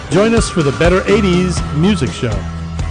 Join us for the Better 80s Music Show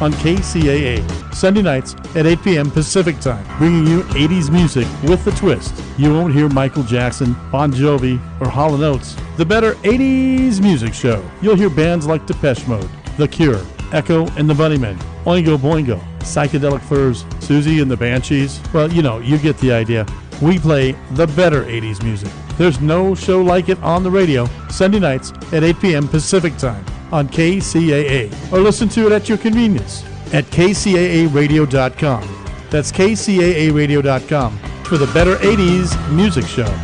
on KCAA, Sunday nights at 8 p.m. Pacific Time, bringing you 80s music with a twist. You won't hear Michael Jackson, Bon Jovi, or Hall & Oates. The Better 80s Music Show. You'll hear bands like Depeche Mode, The Cure, Echo and the Bunnymen, Oingo Boingo, Psychedelic Furs, Susie and the Banshees. Well, you get the idea. We play the better 80s music. There's no show like it on the radio, Sunday nights at 8 p.m. Pacific Time on KCAA, or listen to it at your convenience at kcaaradio.com. That's kcaaradio.com for the Better 80s Music Show.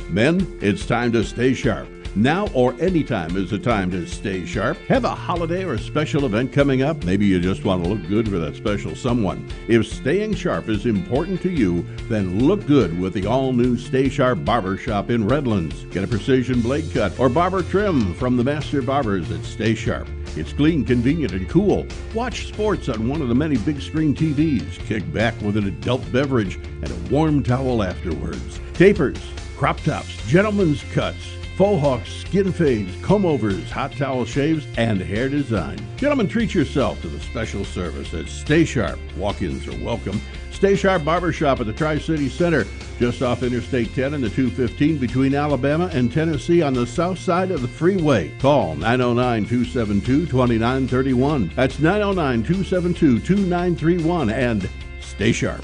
Men, it's time to stay sharp. Now or anytime is the time to stay sharp. Have a holiday or a special event coming up. Maybe you just want to look good for that special someone. If staying sharp is important to you, then look good with the all-new Stay Sharp Barber Shop in Redlands. Get a precision blade cut or barber trim from the master barbers at Stay Sharp. It's clean, convenient, and cool. Watch sports on one of the many big screen TVs. Kick back with an adult beverage and a warm towel afterwards. Tapers, crop tops, gentlemen's cuts, faux hawks, skin fades, comb-overs, hot towel shaves, and hair design. Gentlemen, treat yourself to the special service at Stay Sharp. Walk-ins are welcome. Stay Sharp Barbershop at the Tri-City Center, just off Interstate 10 and the 215 between Alabama and Tennessee on the south side of the freeway. Call 909-272-2931. That's 909-272-2931 and stay sharp.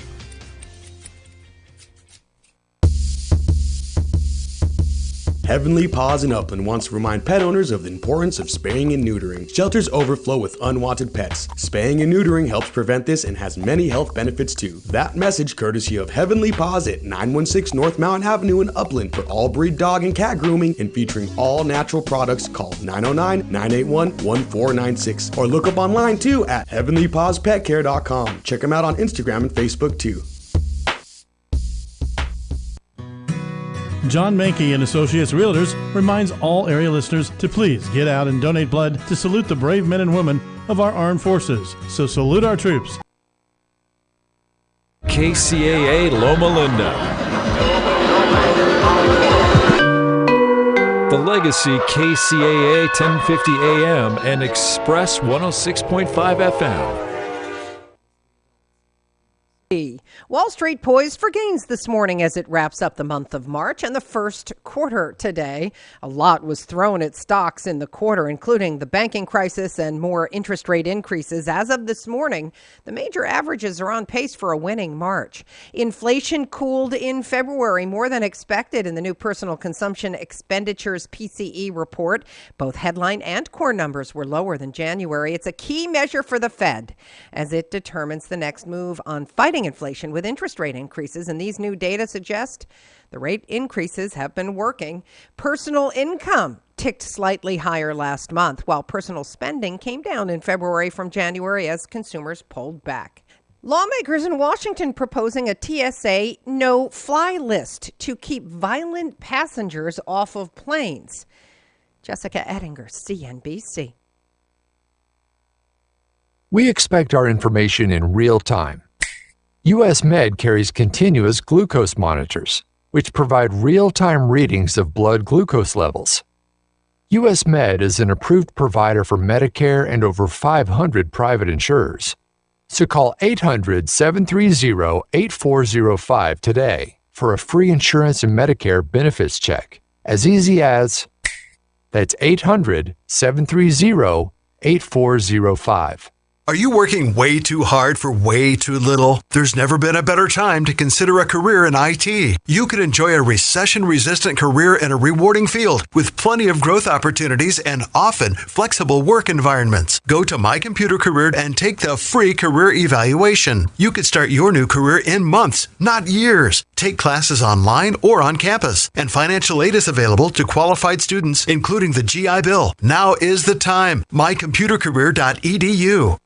Heavenly Paws in Upland wants to remind pet owners of the importance of spaying and neutering. Shelters overflow with unwanted pets. Spaying and neutering helps prevent this and has many health benefits too. That message courtesy of Heavenly Paws at 916 North Mountain Avenue in Upland for all breed dog and cat grooming and featuring all natural products. Call 909-981-1496 or look up online too at heavenlypawspetcare.com. Check them out on Instagram and Facebook too. John Mankey and Associates Realtors reminds all area listeners to please get out and donate blood to salute the brave men and women of our armed forces. So salute our troops. KCAA Loma Linda. The Legacy KCAA 1050 AM and Express 106.5 FM. Wall Street poised for gains this morning as it wraps up the month of March and the first quarter today. A lot was thrown at stocks in the quarter, including the banking crisis and more interest rate increases. As of this morning, the major averages are on pace for a winning March. Inflation cooled in February more than expected in the new personal consumption expenditures PCE report. Both headline and core numbers were lower than January. It's a key measure for the Fed as it determines the next move on fighting inflation with interest rate increases, and these new data suggest the rate increases have been working. Personal income ticked slightly higher last month, while personal spending came down in February from January as consumers pulled back. Lawmakers in Washington proposing a TSA no-fly list to keep violent passengers off of planes. Jessica Ettinger, CNBC. We expect our information in real time. U.S. Med carries continuous glucose monitors, which provide real-time readings of blood glucose levels. U.S. Med is an approved provider for Medicare and over 500 private insurers. So call 800-730-8405 today for a free insurance and Medicare benefits check. As easy as, that's 800-730-8405. Are you working way too hard for way too little? There's never been a better time to consider a career in IT. You could enjoy a recession-resistant career in a rewarding field with plenty of growth opportunities and often flexible work environments. Go to My Computer Career and take the free career evaluation. You could start your new career in months, not years. Take classes online or on campus, and financial aid is available to qualified students, including the GI Bill. Now is the time. mycomputercareer.edu.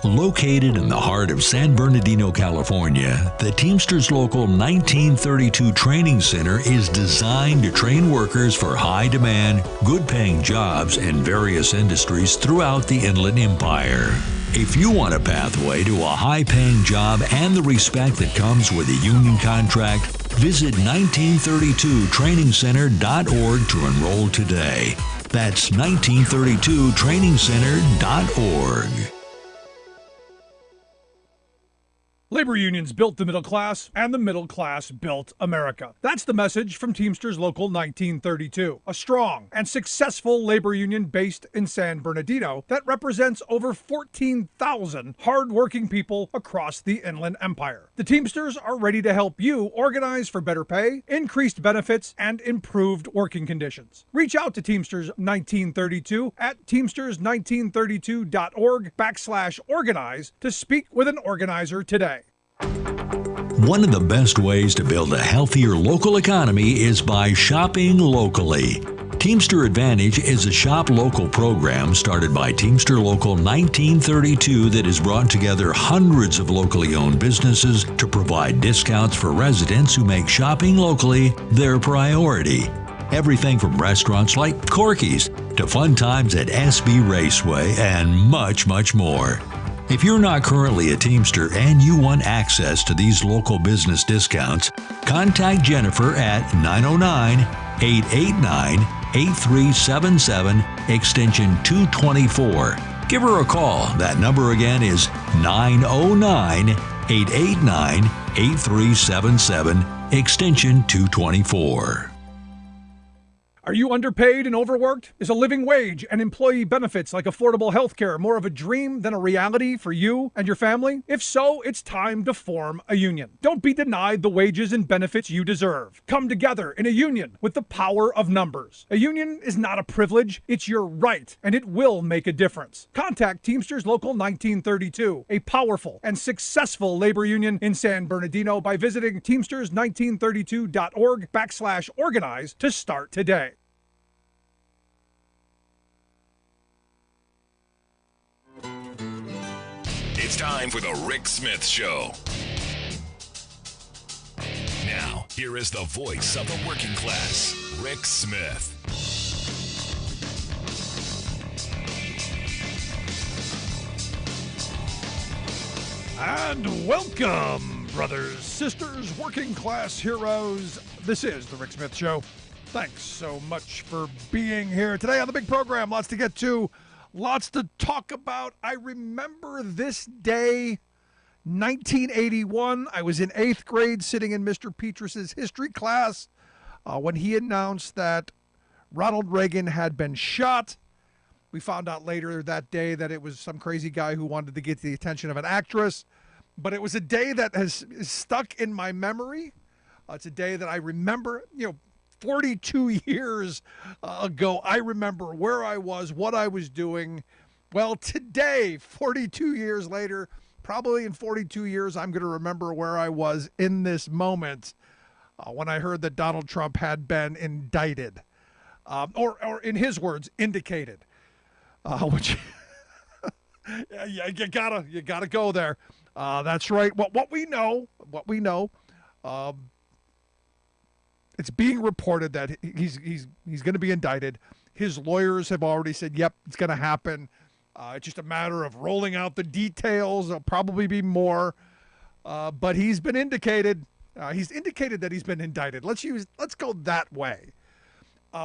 Located in the heart of San Bernardino, California, the Teamsters Local 1932 Training Center is designed to train workers for high-demand, good-paying jobs in various industries throughout the Inland Empire. If you want a pathway to a high-paying job and the respect that comes with a union contract, Visit 1932trainingcenter.org to enroll today. That's 1932trainingcenter.org. Labor unions built the middle class, and the middle class built America. That's the message from Teamsters Local 1932, a strong and successful labor union based in San Bernardino that represents over 14,000 hardworking people across the Inland Empire. The Teamsters are ready to help you organize for better pay, increased benefits, and improved working conditions. Reach out to Teamsters 1932 at teamsters1932.org/organize to speak with an organizer today. One of the best ways to build a healthier local economy is by shopping locally. Teamster Advantage is a shop local program started by Teamster Local 1932 that has brought together hundreds of locally owned businesses to provide discounts for residents who make shopping locally their priority. Everything from restaurants like Corky's to fun times at SB Raceway and much, much more. If you're not currently a Teamster and you want access to these local business discounts, contact Jennifer at 909-889-8377, extension 224. Give her a call. That number again is 909-889-8377, extension 224. Are you underpaid and overworked? Is a living wage and employee benefits like affordable health care more of a dream than a reality for you and your family? If so, it's time to form a union. Don't be denied the wages and benefits you deserve. Come together in a union with the power of numbers. A union is not a privilege, it's your right, and it will make a difference. Contact Teamsters Local 1932, a powerful and successful labor union in San Bernardino, by visiting teamsters1932.org/organize to start today. It's time for the Rick Smith Show. Now, here is the voice of the working class, Rick Smith. And welcome, brothers, sisters, working class heroes. This is the Rick Smith Show. Thanks so much for being here today on the big program. Lots to get to. Lots to talk about. I remember this day, 1981. I was in 8th grade sitting in Mr. Petrus's history class when he announced that Ronald Reagan had been shot. We found out later that day that it was some crazy guy who wanted to get the attention of an actress. But it was a day that is stuck in my memory. It's a day that I remember, 42 years ago. I remember where I was, what I was doing. Well, today, 42 years later, probably in 42 years, I'm going to remember where I was in this moment when I heard that Donald Trump had been indicted, or in his words, indicated, which you gotta go there. That's right. What we know. It's being reported that he's going to be indicted. His lawyers have already said, yep, it's going to happen. It's just a matter of rolling out the details. There'll probably be more. But he's been indicated. He's indicated that he's been indicted. Let's go that way.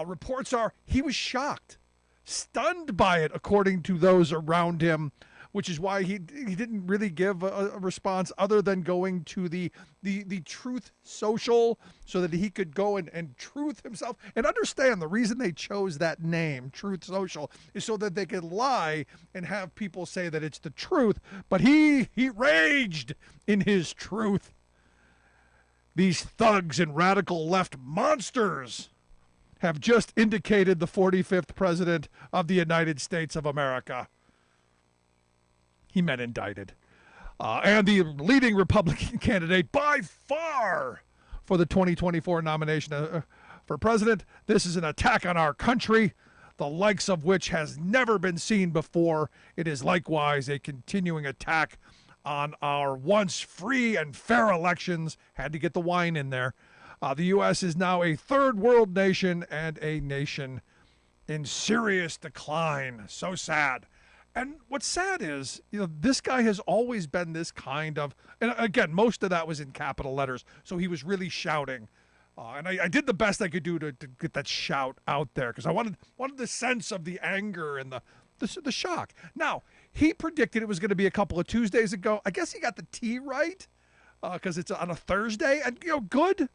Reports are he was shocked, stunned by it, according to those around him, which is why he didn't really give a response other than going to the Truth Social so that he could go and truth himself. And understand the reason they chose that name, Truth Social, is so that they could lie and have people say that it's the truth. But he raged in his truth. These thugs and radical left monsters have just indicated the 45th president of the United States of America. He meant indicted. And the leading Republican candidate by far for the 2024 nomination for president. This is an attack on our country, the likes of which has never been seen before. It is likewise a continuing attack on our once free and fair elections. Had to get the wine in there. The U.S. is now a third world nation and a nation in serious decline. So sad. And what's sad is, this guy has always been this kind of, and again, most of that was in capital letters, so he was really shouting. And I did the best I could do to get that shout out there because I wanted the sense of the anger and the shock. Now, he predicted it was going to be a couple of Tuesdays ago. I guess he got the T right because it's on a Thursday. And, good.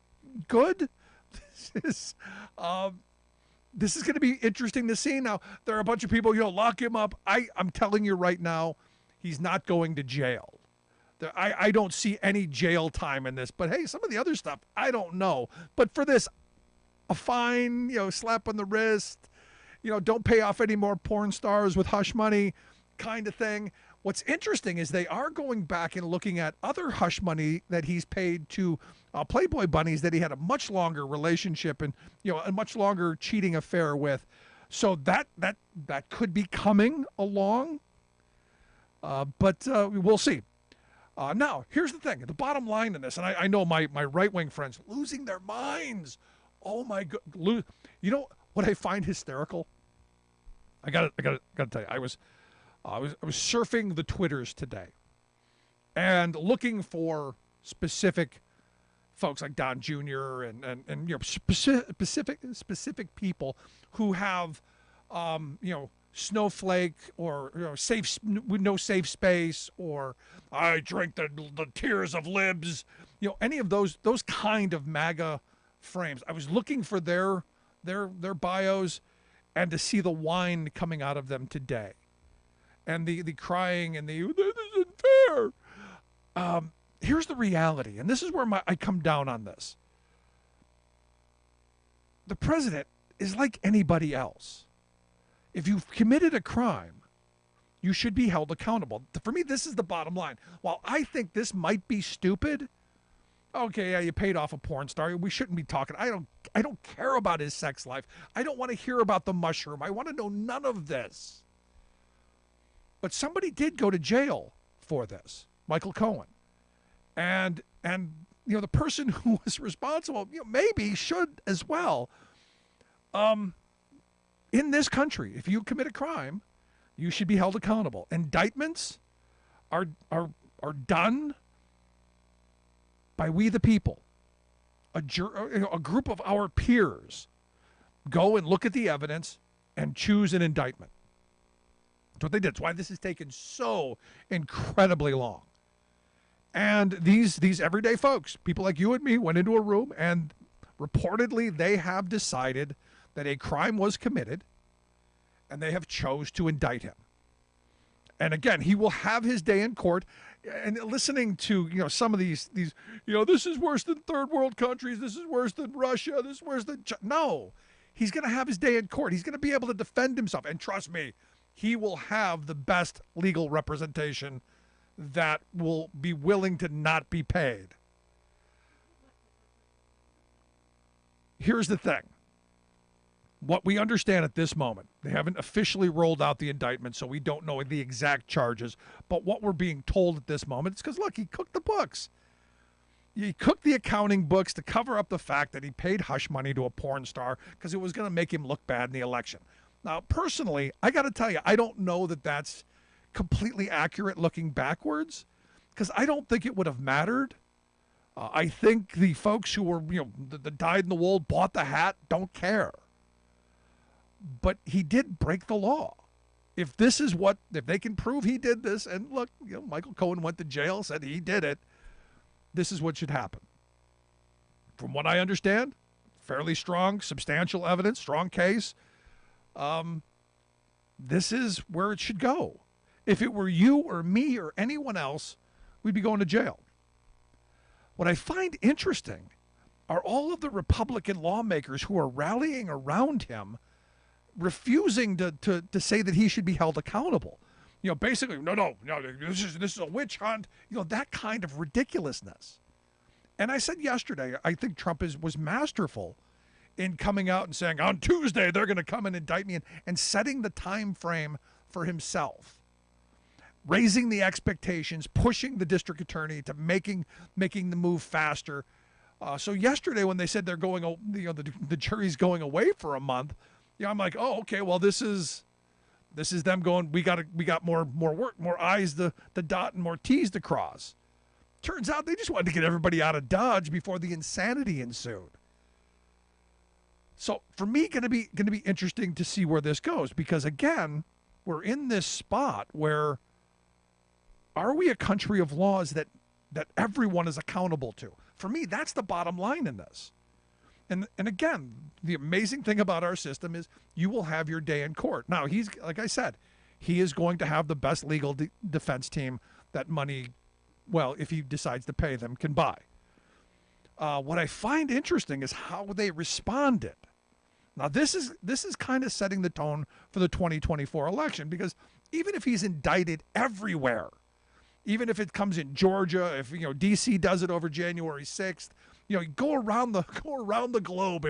This is going to be interesting to see. Now, there are a bunch of people, lock him up. I'm telling you right now, he's not going to jail. I don't see any jail time in this. But, hey, some of the other stuff, I don't know. But for this, a fine, slap on the wrist, don't pay off any more porn stars with hush money kind of thing. What's interesting is they are going back and looking at other hush money that he's paid to Playboy bunnies that he had a much longer relationship and a much longer cheating affair with. So that could be coming along, but we'll see. Now, here's the thing: the bottom line in this, and I know my right wing friends losing their minds. Oh my God! You know what I find hysterical? I gotta tell you, I was surfing the Twitters today, and looking for specific folks like Don Jr. and specific people who have snowflake or no safe space, or I drink the tears of libs, any of those kind of MAGA frames. I was looking for their bios and to see the whine coming out of them today, and the crying and this isn't fair. Here's the reality, and this is where I come down on this. The president is like anybody else. If you've committed a crime, you should be held accountable. For me, this is the bottom line. While I think this might be stupid, okay, yeah, you paid off a porn star. We shouldn't be talking. I don't care about his sex life. I don't want to hear about the mushroom. I want to know none of this. But somebody did go to jail for this, Michael Cohen. And the person who was responsible, maybe should as well. In this country, if you commit a crime, you should be held accountable. Indictments are done by we the people. A group of our peers go and look at the evidence and choose an indictment. That's what they did. That's why this has taken so incredibly long. And these everyday folks, people like you and me, went into a room and reportedly they have decided that a crime was committed, and they have chose to indict him. And again, he will have his day in court. And listening to some of these this is worse than third world countries. This is worse than Russia. This is worse than no. He's going to have his day in court. He's going to be able to defend himself. And trust me, he will have the best legal representation that will be willing to not be paid. Here's the thing. What we understand at this moment, they haven't officially rolled out the indictment, so we don't know the exact charges. But what we're being told at this moment is because, look, he cooked the books. He cooked the accounting books to cover up the fact that he paid hush money to a porn star because it was going to make him look bad in the election. Now, personally, I got to tell you, I don't know that that's completely accurate looking backwards, because I don't think it would have mattered. I think the folks who were, the dyed in the wool, bought the hat, don't care. But he did break the law. If they can prove he did this, and look, Michael Cohen went to jail, said he did it, this is what should happen. From what I understand, fairly strong, substantial evidence, strong case. This is where it should go. If it were you or me or anyone else, we'd be going to jail. What I find interesting are all of the Republican lawmakers who are rallying around him, refusing to say that he should be held accountable. Basically, no, this is a witch hunt. That kind of ridiculousness. And I said yesterday, I think Trump was masterful in coming out and saying, on Tuesday, they're going to come and indict me, and setting the time frame for himself, raising the expectations, pushing the district attorney to making the move faster. So yesterday when they said they're going, the jury's going away for a month, I'm like, oh, okay, well, this is This is them going, we got more work, more I's to dot and more T's to cross. Turns out they just wanted to get everybody out of Dodge before the insanity ensued. So for me, going to be interesting to see where this goes, because again, we're in this spot where, are we a country of laws that everyone is accountable to? For me, that's the bottom line in this. And again, the amazing thing about our system is you will have your day in court. Now, he's, like I said, he is going to have the best legal defense team that money, well, if he decides to pay them, can buy. What I find interesting is how they responded. Now, this is kind of setting the tone for the 2024 election, because even if he's indicted everywhere, even if it comes in Georgia, if DC does it over January 6th, go around the globe.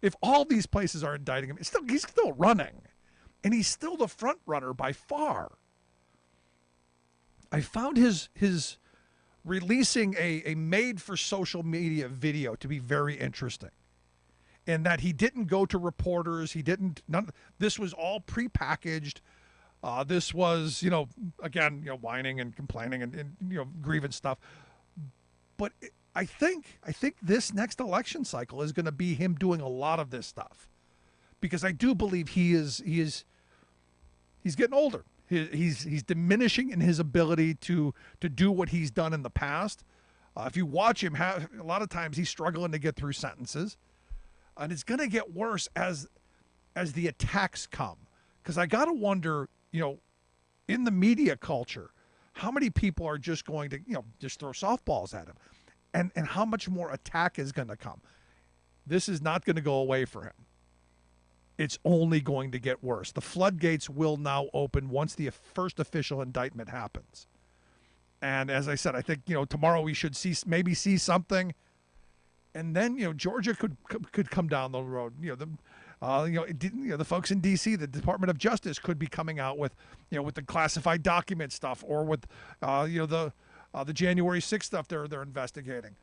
If all these places are indicting him, he's still running, and he's still the front runner by far. I found his releasing a made for social media video to be very interesting, in that he didn't go to reporters. This was all prepackaged. This was, again, whining and complaining and grievance stuff. But I think this next election cycle is going to be him doing a lot of this stuff, because I do believe he's getting older. He's diminishing in his ability to do what he's done in the past. If you watch him, a lot of times he's struggling to get through sentences, and it's going to get worse as the attacks come. Because I got to wonder, in the media culture, how many people are just going to, just throw softballs at him, and how much more attack is going to come. This is not going to go away for him. It's only going to get worse. The floodgates will now open once the first official indictment happens. And as I said, I think, tomorrow we should maybe see something. And then, Georgia could come down the road. The folks in D.C., the Department of Justice, could be coming out with the classified document stuff, or with, the January 6th stuff they're investigating.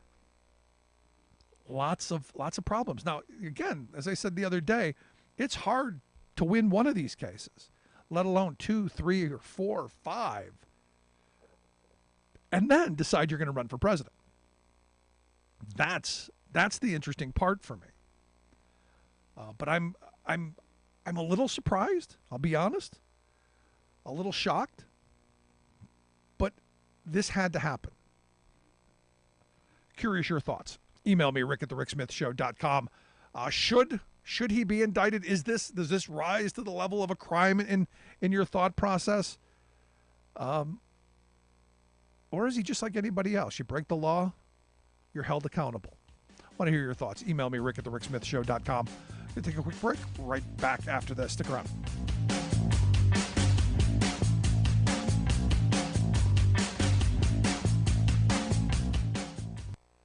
Lots of problems. Now, again, as I said the other day, it's hard to win one of these cases, let alone 2, 3, or 4, or 5, and then decide you're going to run for president. That's the interesting part for me. But I'm a little surprised. I'll be honest. A little shocked. But this had to happen. Curious your thoughts. Email me, rick@thericksmithshow.com. Should he be indicted? Does this rise to the level of a crime in your thought process? Or is he just like anybody else? You break the law, you're held accountable. I want to hear your thoughts. Email me, rick@thericksmithshow.com. We'll take a quick break. Right back after this. Stick around.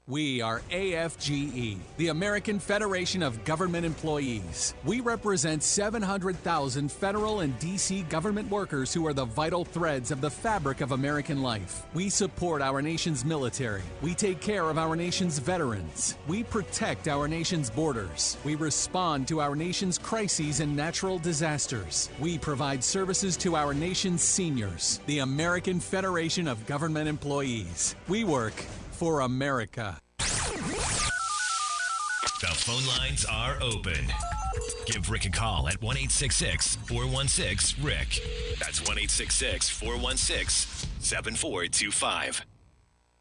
We are AFGE, the American Federation of Government Employees. We represent 700,000 federal and D.C. government workers who are the vital threads of the fabric of American life. We support our nation's military. We take care of our nation's veterans. We protect our nation's borders. We respond to our nation's crises and natural disasters. We provide services to our nation's seniors. The American Federation of Government Employees. We work for America. The phone lines are open. Give Rick a call at 1-866-416-RICK. That's 1-866-416-7425.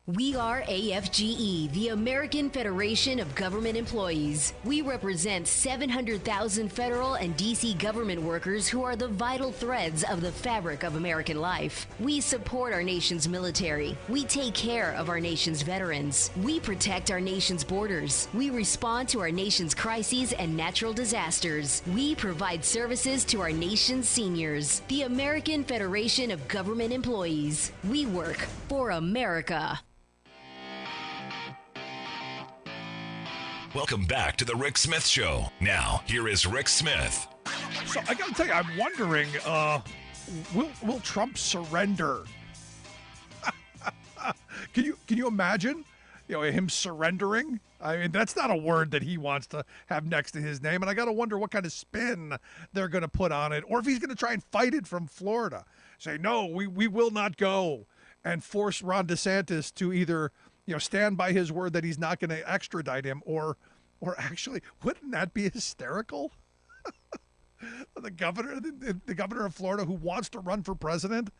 We are AFGE, the American Federation of Government Employees. We represent 700,000 federal and D.C. government workers who are the vital threads of the fabric of American life. We support our nation's military. We take care of our nation's veterans. We protect our nation's borders. We respond to our nation's crises and natural disasters. We provide services to our nation's seniors. The American Federation of Government Employees. We work for America. Welcome back to the Rick Smith Show. Now, here is Rick Smith. So I got to tell you, I'm wondering, will Trump surrender? Can you imagine him surrendering. I mean, that's not a word that he wants to have next to his name. And I got to wonder what kind of spin they're going to put on it, or if he's going to try and fight it from Florida. Say, no, we will not go, and force Ron DeSantis to either, stand by his word that he's not going to extradite him, or actually, wouldn't that be hysterical? The governor of Florida who wants to run for president,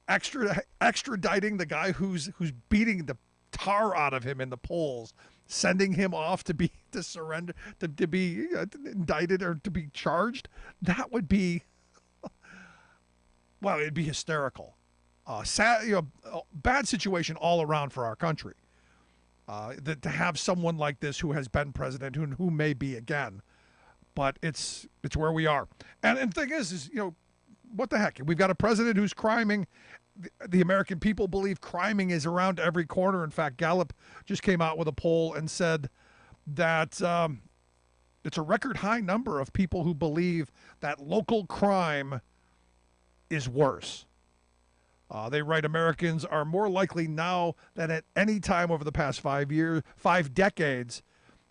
extraditing the guy who's beating the tar out of him in the polls, sending him off to surrender, to be indicted or to be charged. That would be, well, it'd be hysterical. Sad, bad situation all around for our country. To have someone like this who has been president, who may be again, but it's where we are. And the thing is what the heck? We've got a president who's criming. The American people believe criming is around every corner. In fact, Gallup just came out with a poll and said that it's a record high number of people who believe that local crime is worse. They write Americans are more likely now than at any time over the past 5 decades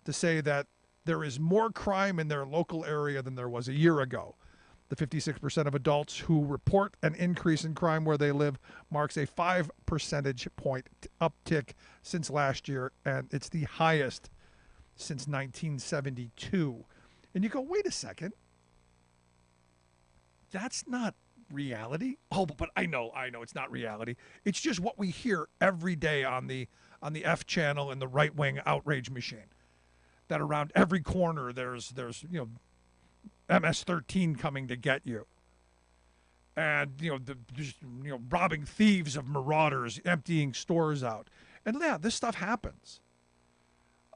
to say that there is more crime in their local area than there was a year ago. The 56% of adults who report an increase in crime where they live marks a 5 percentage point uptick since last year, and it's the highest since 1972. And you go, wait a second. That's not reality. Oh, but I know it's not reality. It's just what we hear every day on the F channel and the right-wing outrage machine. That around every corner there's MS-13 coming to get you, and robbing thieves of marauders, emptying stores out, and yeah, this stuff happens.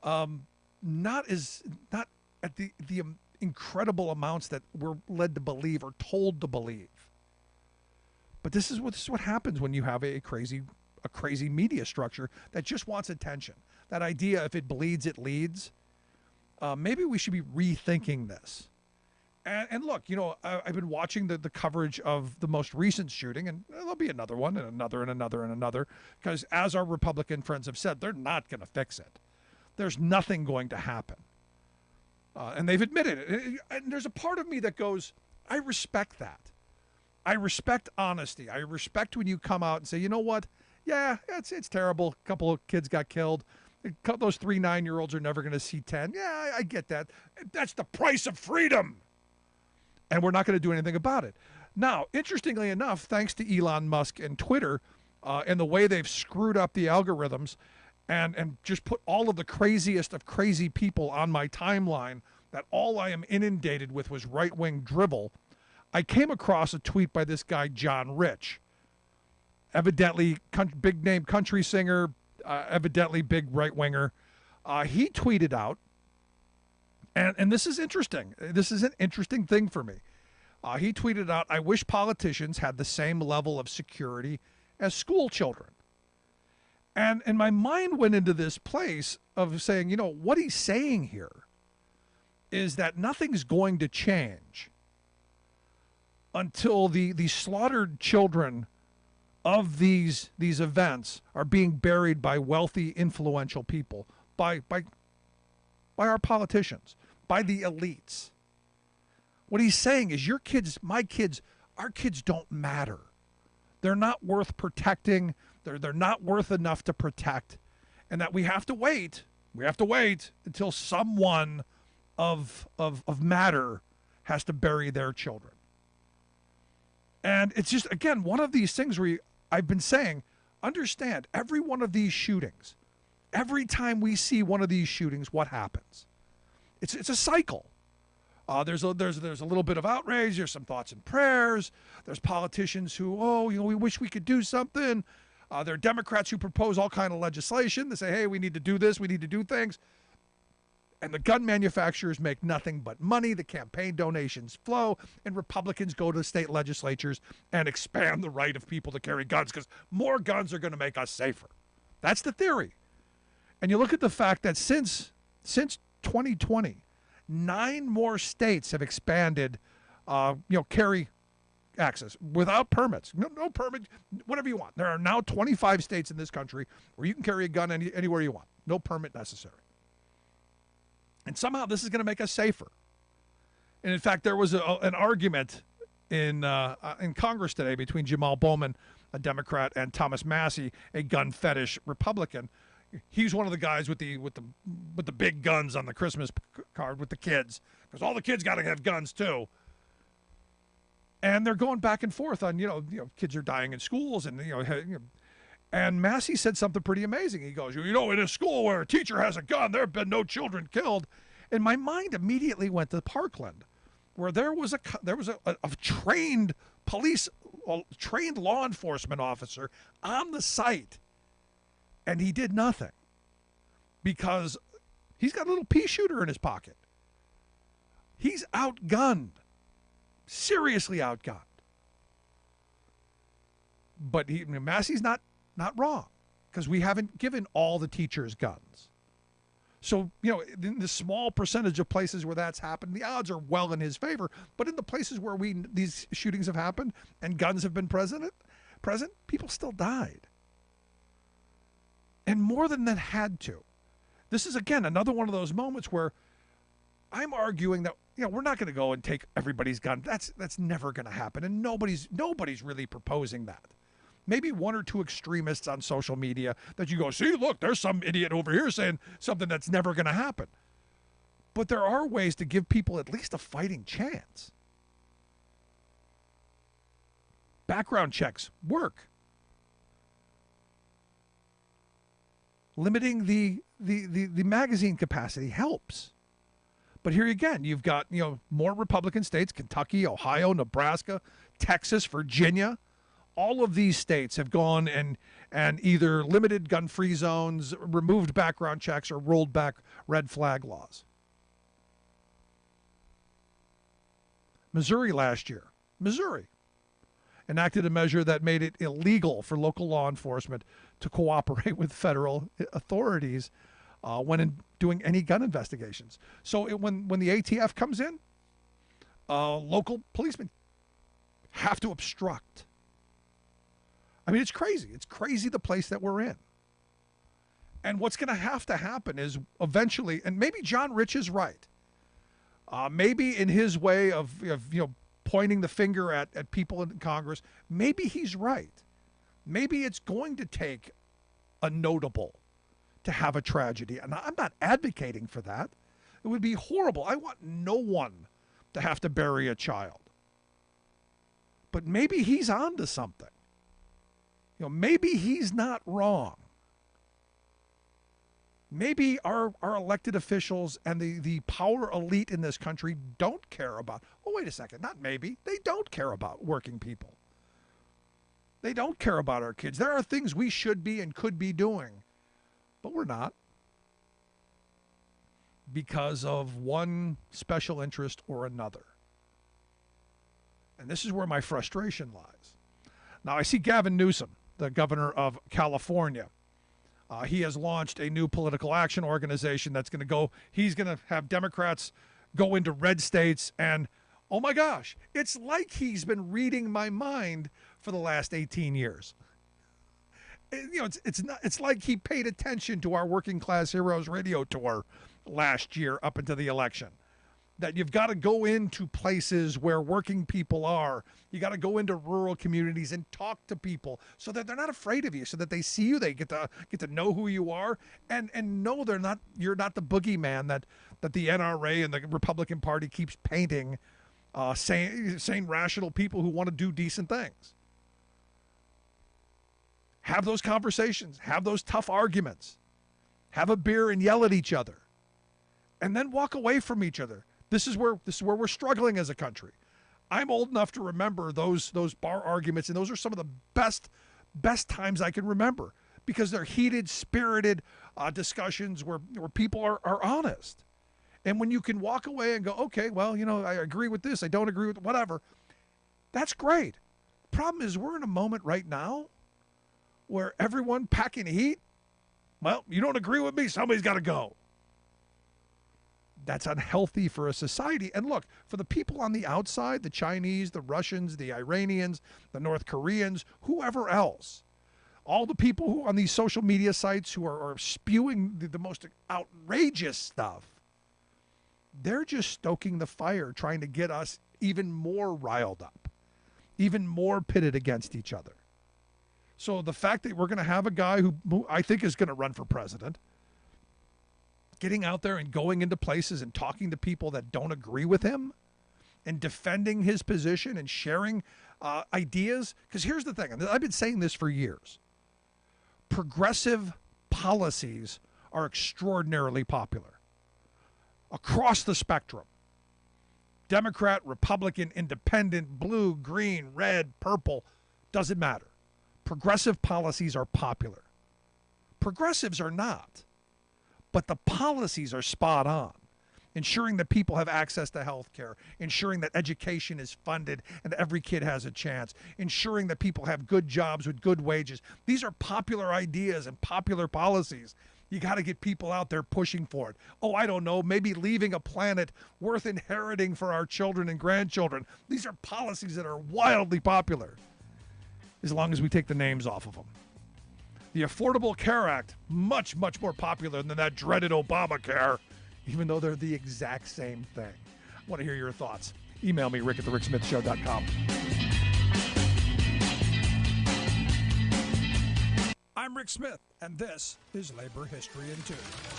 Not at the incredible amounts that we're led to believe or told to believe. But this is what happens when you have a crazy media structure that just wants attention. That idea, if it bleeds, it leads. Maybe we should be rethinking this. And look, I've been watching the coverage of the most recent shooting, and there'll be another one, and another, and another, and another, because as our Republican friends have said, they're not going to fix it. There's nothing going to happen. And they've admitted it. And there's a part of me that goes, I respect that. I respect honesty. I respect when you come out and say, you know what? Yeah, it's terrible. A couple of kids got killed. Those 3 9-year-olds are never going to see 10. Yeah, I get that. That's the price of freedom. And we're not going to do anything about it. Now, interestingly enough, thanks to Elon Musk and Twitter and the way they've screwed up the algorithms and just put all of the craziest of crazy people on my timeline, that all I am inundated with was right-wing drivel, I came across a tweet by this guy, John Rich. Evidently, big-name country singer, evidently big right-winger. He tweeted out, and this is interesting. This is an interesting thing for me. He tweeted out, I wish politicians had the same level of security as school children. And my mind went into this place of saying, what he's saying here is that nothing's going to change until the slaughtered children of these events are being buried by wealthy, influential people, by our politicians, by the elites. What he's saying is your kids, my kids, our kids don't matter. They're not worth protecting. They're not worth enough to protect. And that we have to wait until someone of matter has to bury their children. And it's just, again, one of these things where I've been saying, understand, every one of these shootings, every time we see one of these shootings, what happens? It's a cycle. There's a little bit of outrage. There's some thoughts and prayers. There's politicians who, we wish we could do something. There are Democrats who propose all kind of legislation. They say, hey, we need to do this. We need to do things. And the gun manufacturers make nothing but money. The campaign donations flow, and Republicans go to state legislatures and expand the right of people to carry guns because more guns are going to make us safer. That's the theory. And you look at the fact that since 2020, 9 more states have expanded, carry access without permits. No permit, whatever you want. There are now 25 states in this country where you can carry a gun anywhere you want. No permit necessary. And somehow this is going to make us safer. And in fact, there was an argument in Congress today between Jamal Bowman, a Democrat, and Thomas Massey, a gun fetish Republican. He's one of the guys with the big guns on the Christmas card with the kids, because all the kids got to have guns too. And they're going back and forth on kids are dying in schools, and and Massey said something pretty amazing. He goes, in a school where a teacher has a gun, there have been no children killed. And my mind immediately went to Parkland, where there was a trained trained law enforcement officer on the site, and he did nothing because he's got a little pea shooter in his pocket. He's outgunned, seriously outgunned. But Massey's not wrong, because we haven't given all the teachers guns. So, in the small percentage of places where that's happened, the odds are well in his favor. But in the places where these shootings have happened and guns have been present, people still died. And more than that had to. This is, again, another one of those moments where I'm arguing that, we're not going to go and take everybody's gun. That's never going to happen. And nobody's really proposing that. Maybe one or two extremists on social media that you go, see, look, there's some idiot over here saying something that's never going to happen. But there are ways to give people at least a fighting chance. Background checks work. Limiting the magazine capacity helps. But here again, you've got, more Republican states, Kentucky, Ohio, Nebraska, Texas, Virginia. All of these states have gone and either limited gun-free zones, removed background checks, or rolled back red flag laws. Missouri last year, enacted a measure that made it illegal for local law enforcement to cooperate with federal authorities when doing any gun investigations. So when the ATF comes in, local policemen have to obstruct. I mean, it's crazy. It's crazy the place that we're in. And what's going to happen is eventually, and maybe John Rich is right. Maybe in his way of pointing the finger at people in Congress, maybe he's right. Maybe it's going to take a notable to have a tragedy. And I'm not advocating for that. It would be horrible. I want no one to have to bury a child. But maybe he's onto something. Maybe he's not wrong. Maybe our elected officials and the power elite in this country don't care about, wait a second, not maybe, they don't care about working people. They don't care about our kids. There are things we should be and could be doing, but we're not, because of one special interest or another. And this is where my frustration lies. Now, I see Gavin Newsom, the governor of California. He has launched a new political action organization that's going to go, he's going to have Democrats go into red states, and oh my gosh, it's like he's been reading my mind for the last 18 years. It's like he paid attention to our Working Class Heroes radio tour last year up into the election. That you've got to go into places where working people are. You got to go into rural communities and talk to people so that they're not afraid of you, so that they see you, they get to know who you are, and know you're not the boogeyman that the NRA and the Republican Party keeps painting, saying rational people who want to do decent things. Have those conversations, have those tough arguments, have a beer and yell at each other, and then walk away from each other. This is where we're struggling as a country. I'm old enough to remember those bar arguments, and those are some of the best times I can remember, because they're heated, spirited discussions where people are honest. And when you can walk away and go, okay, well, I agree with this, I don't agree with whatever, that's great. Problem is, we're in a moment right now where everyone packing heat, well, you don't agree with me, somebody's got to go. That's unhealthy for a society. And look, for the people on the outside, the Chinese, the Russians, the Iranians, the North Koreans, whoever else, all the people who on these social media sites who are spewing the most outrageous stuff, they're just stoking the fire, trying to get us even more riled up, even more pitted against each other. So the fact that we're going to have a guy who I think is going to run for president, getting out there and going into places and talking to people that don't agree with him and defending his position and sharing ideas. Because here's the thing, and I've been saying this for years. Progressive policies are extraordinarily popular across the spectrum. Democrat, Republican, Independent, blue, green, red, purple, doesn't matter. Progressive policies are popular. Progressives are not. But the policies are spot on, ensuring that people have access to health care, ensuring that education is funded and every kid has a chance, ensuring that people have good jobs with good wages. These are popular ideas and popular policies. You got to get people out there pushing for it. Oh, I don't know, maybe leaving a planet worth inheriting for our children and grandchildren. These are policies that are wildly popular, as long as we take the names off of them. The Affordable Care Act, much, much more popular than that dreaded Obamacare, even though they're the exact same thing. I want to hear your thoughts. Email me, rick@thericksmithshow.com. I'm Rick Smith, and this is Labor History in 2.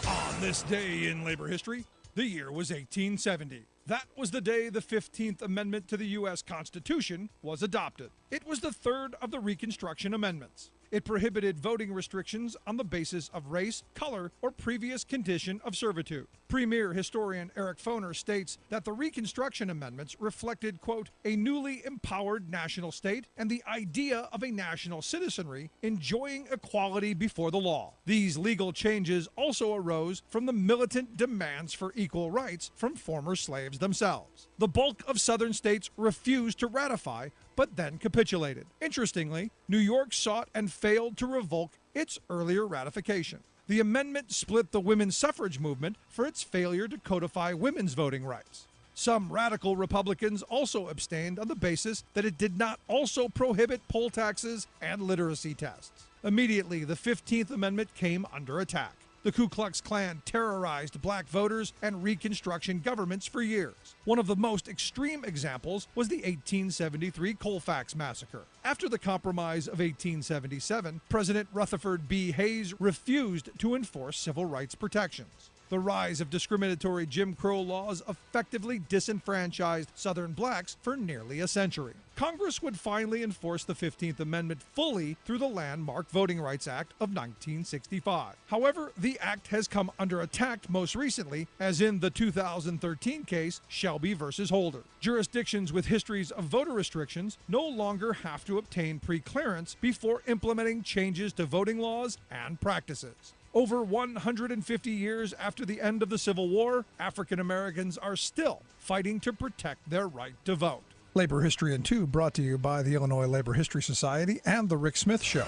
On this day in labor history, the year was 1870. That was the day the 15th Amendment to the U.S. Constitution was adopted. It was the third of the Reconstruction Amendments. It prohibited voting restrictions on the basis of race, color, or previous condition of servitude. Premier historian Eric Foner states that the Reconstruction Amendments reflected, quote, a newly empowered national state and the idea of a national citizenry enjoying equality before the law. These legal changes also arose from the militant demands for equal rights from former slaves themselves. The bulk of southern states refused to ratify, but then capitulated. Interestingly, New York sought and failed to revoke its earlier ratification. The amendment split the women's suffrage movement for its failure to codify women's voting rights. Some radical Republicans also abstained on the basis that it did not also prohibit poll taxes and literacy tests. Immediately, the 15th Amendment came under attack. The Ku Klux Klan terrorized black voters and Reconstruction governments for years. One of the most extreme examples was the 1873 Colfax Massacre. After the Compromise of 1877, President Rutherford B. Hayes refused to enforce civil rights protections. The rise of discriminatory Jim Crow laws effectively disenfranchised Southern blacks for nearly a century. Congress would finally enforce the 15th Amendment fully through the Landmark Voting Rights Act of 1965. However, the act has come under attack most recently, as in the 2013 case Shelby versus Holder. Jurisdictions with histories of voter restrictions no longer have to obtain pre-clearance before implementing changes to voting laws and practices. Over 150 years after the end of the Civil War, African Americans are still fighting to protect their right to vote. Labor History in 2 brought to you by the Illinois Labor History Society and The Rick Smith Show.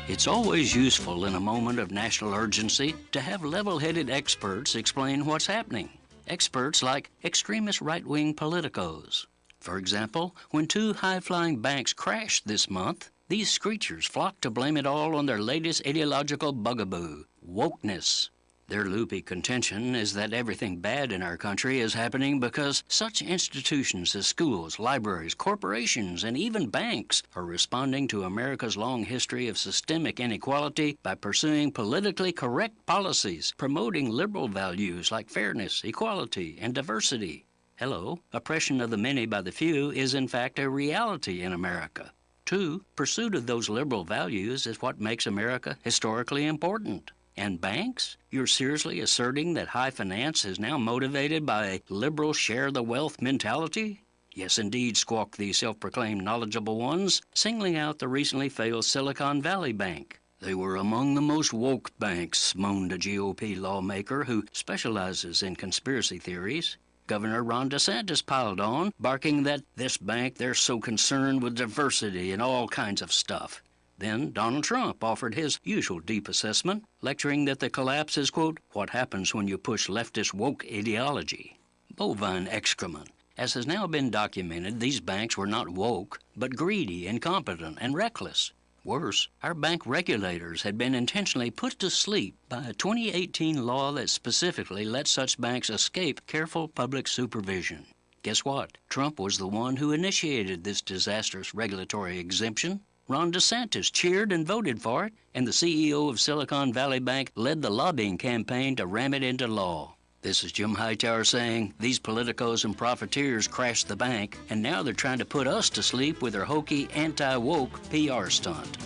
It's always useful in a moment of national urgency to have level-headed experts explain what's happening. Experts like extremist right-wing politicos. For example, when 2 high-flying banks crashed this month, these screechers flock to blame it all on their latest ideological bugaboo, wokeness. Their loopy contention is that everything bad in our country is happening because such institutions as schools, libraries, corporations, and even banks are responding to America's long history of systemic inequality by pursuing politically correct policies, promoting liberal values like fairness, equality, and diversity. Hello, oppression of the many by the few is in fact a reality in America. 2, pursuit of those liberal values is what makes America historically important. And banks? You're seriously asserting that high finance is now motivated by a liberal share-the-wealth mentality? Yes, indeed, squawk these self-proclaimed knowledgeable ones, singling out the recently failed Silicon Valley Bank. They were among the most woke banks, moaned a GOP lawmaker who specializes in conspiracy theories. Governor Ron DeSantis piled on, barking that this bank, they're so concerned with diversity and all kinds of stuff. Then Donald Trump offered his usual deep assessment, lecturing that the collapse is, quote, what happens when you push leftist woke ideology. Bovine excrement. As has now been documented, these banks were not woke, but greedy, incompetent, and reckless. Worse, our bank regulators had been intentionally put to sleep by a 2018 law that specifically let such banks escape careful public supervision. Guess what? Trump was the one who initiated this disastrous regulatory exemption. Ron DeSantis cheered and voted for it, and the CEO of Silicon Valley Bank led the lobbying campaign to ram it into law. This is Jim Hightower saying these politicos and profiteers crashed the bank, and now they're trying to put us to sleep with their hokey, anti-woke PR stunt.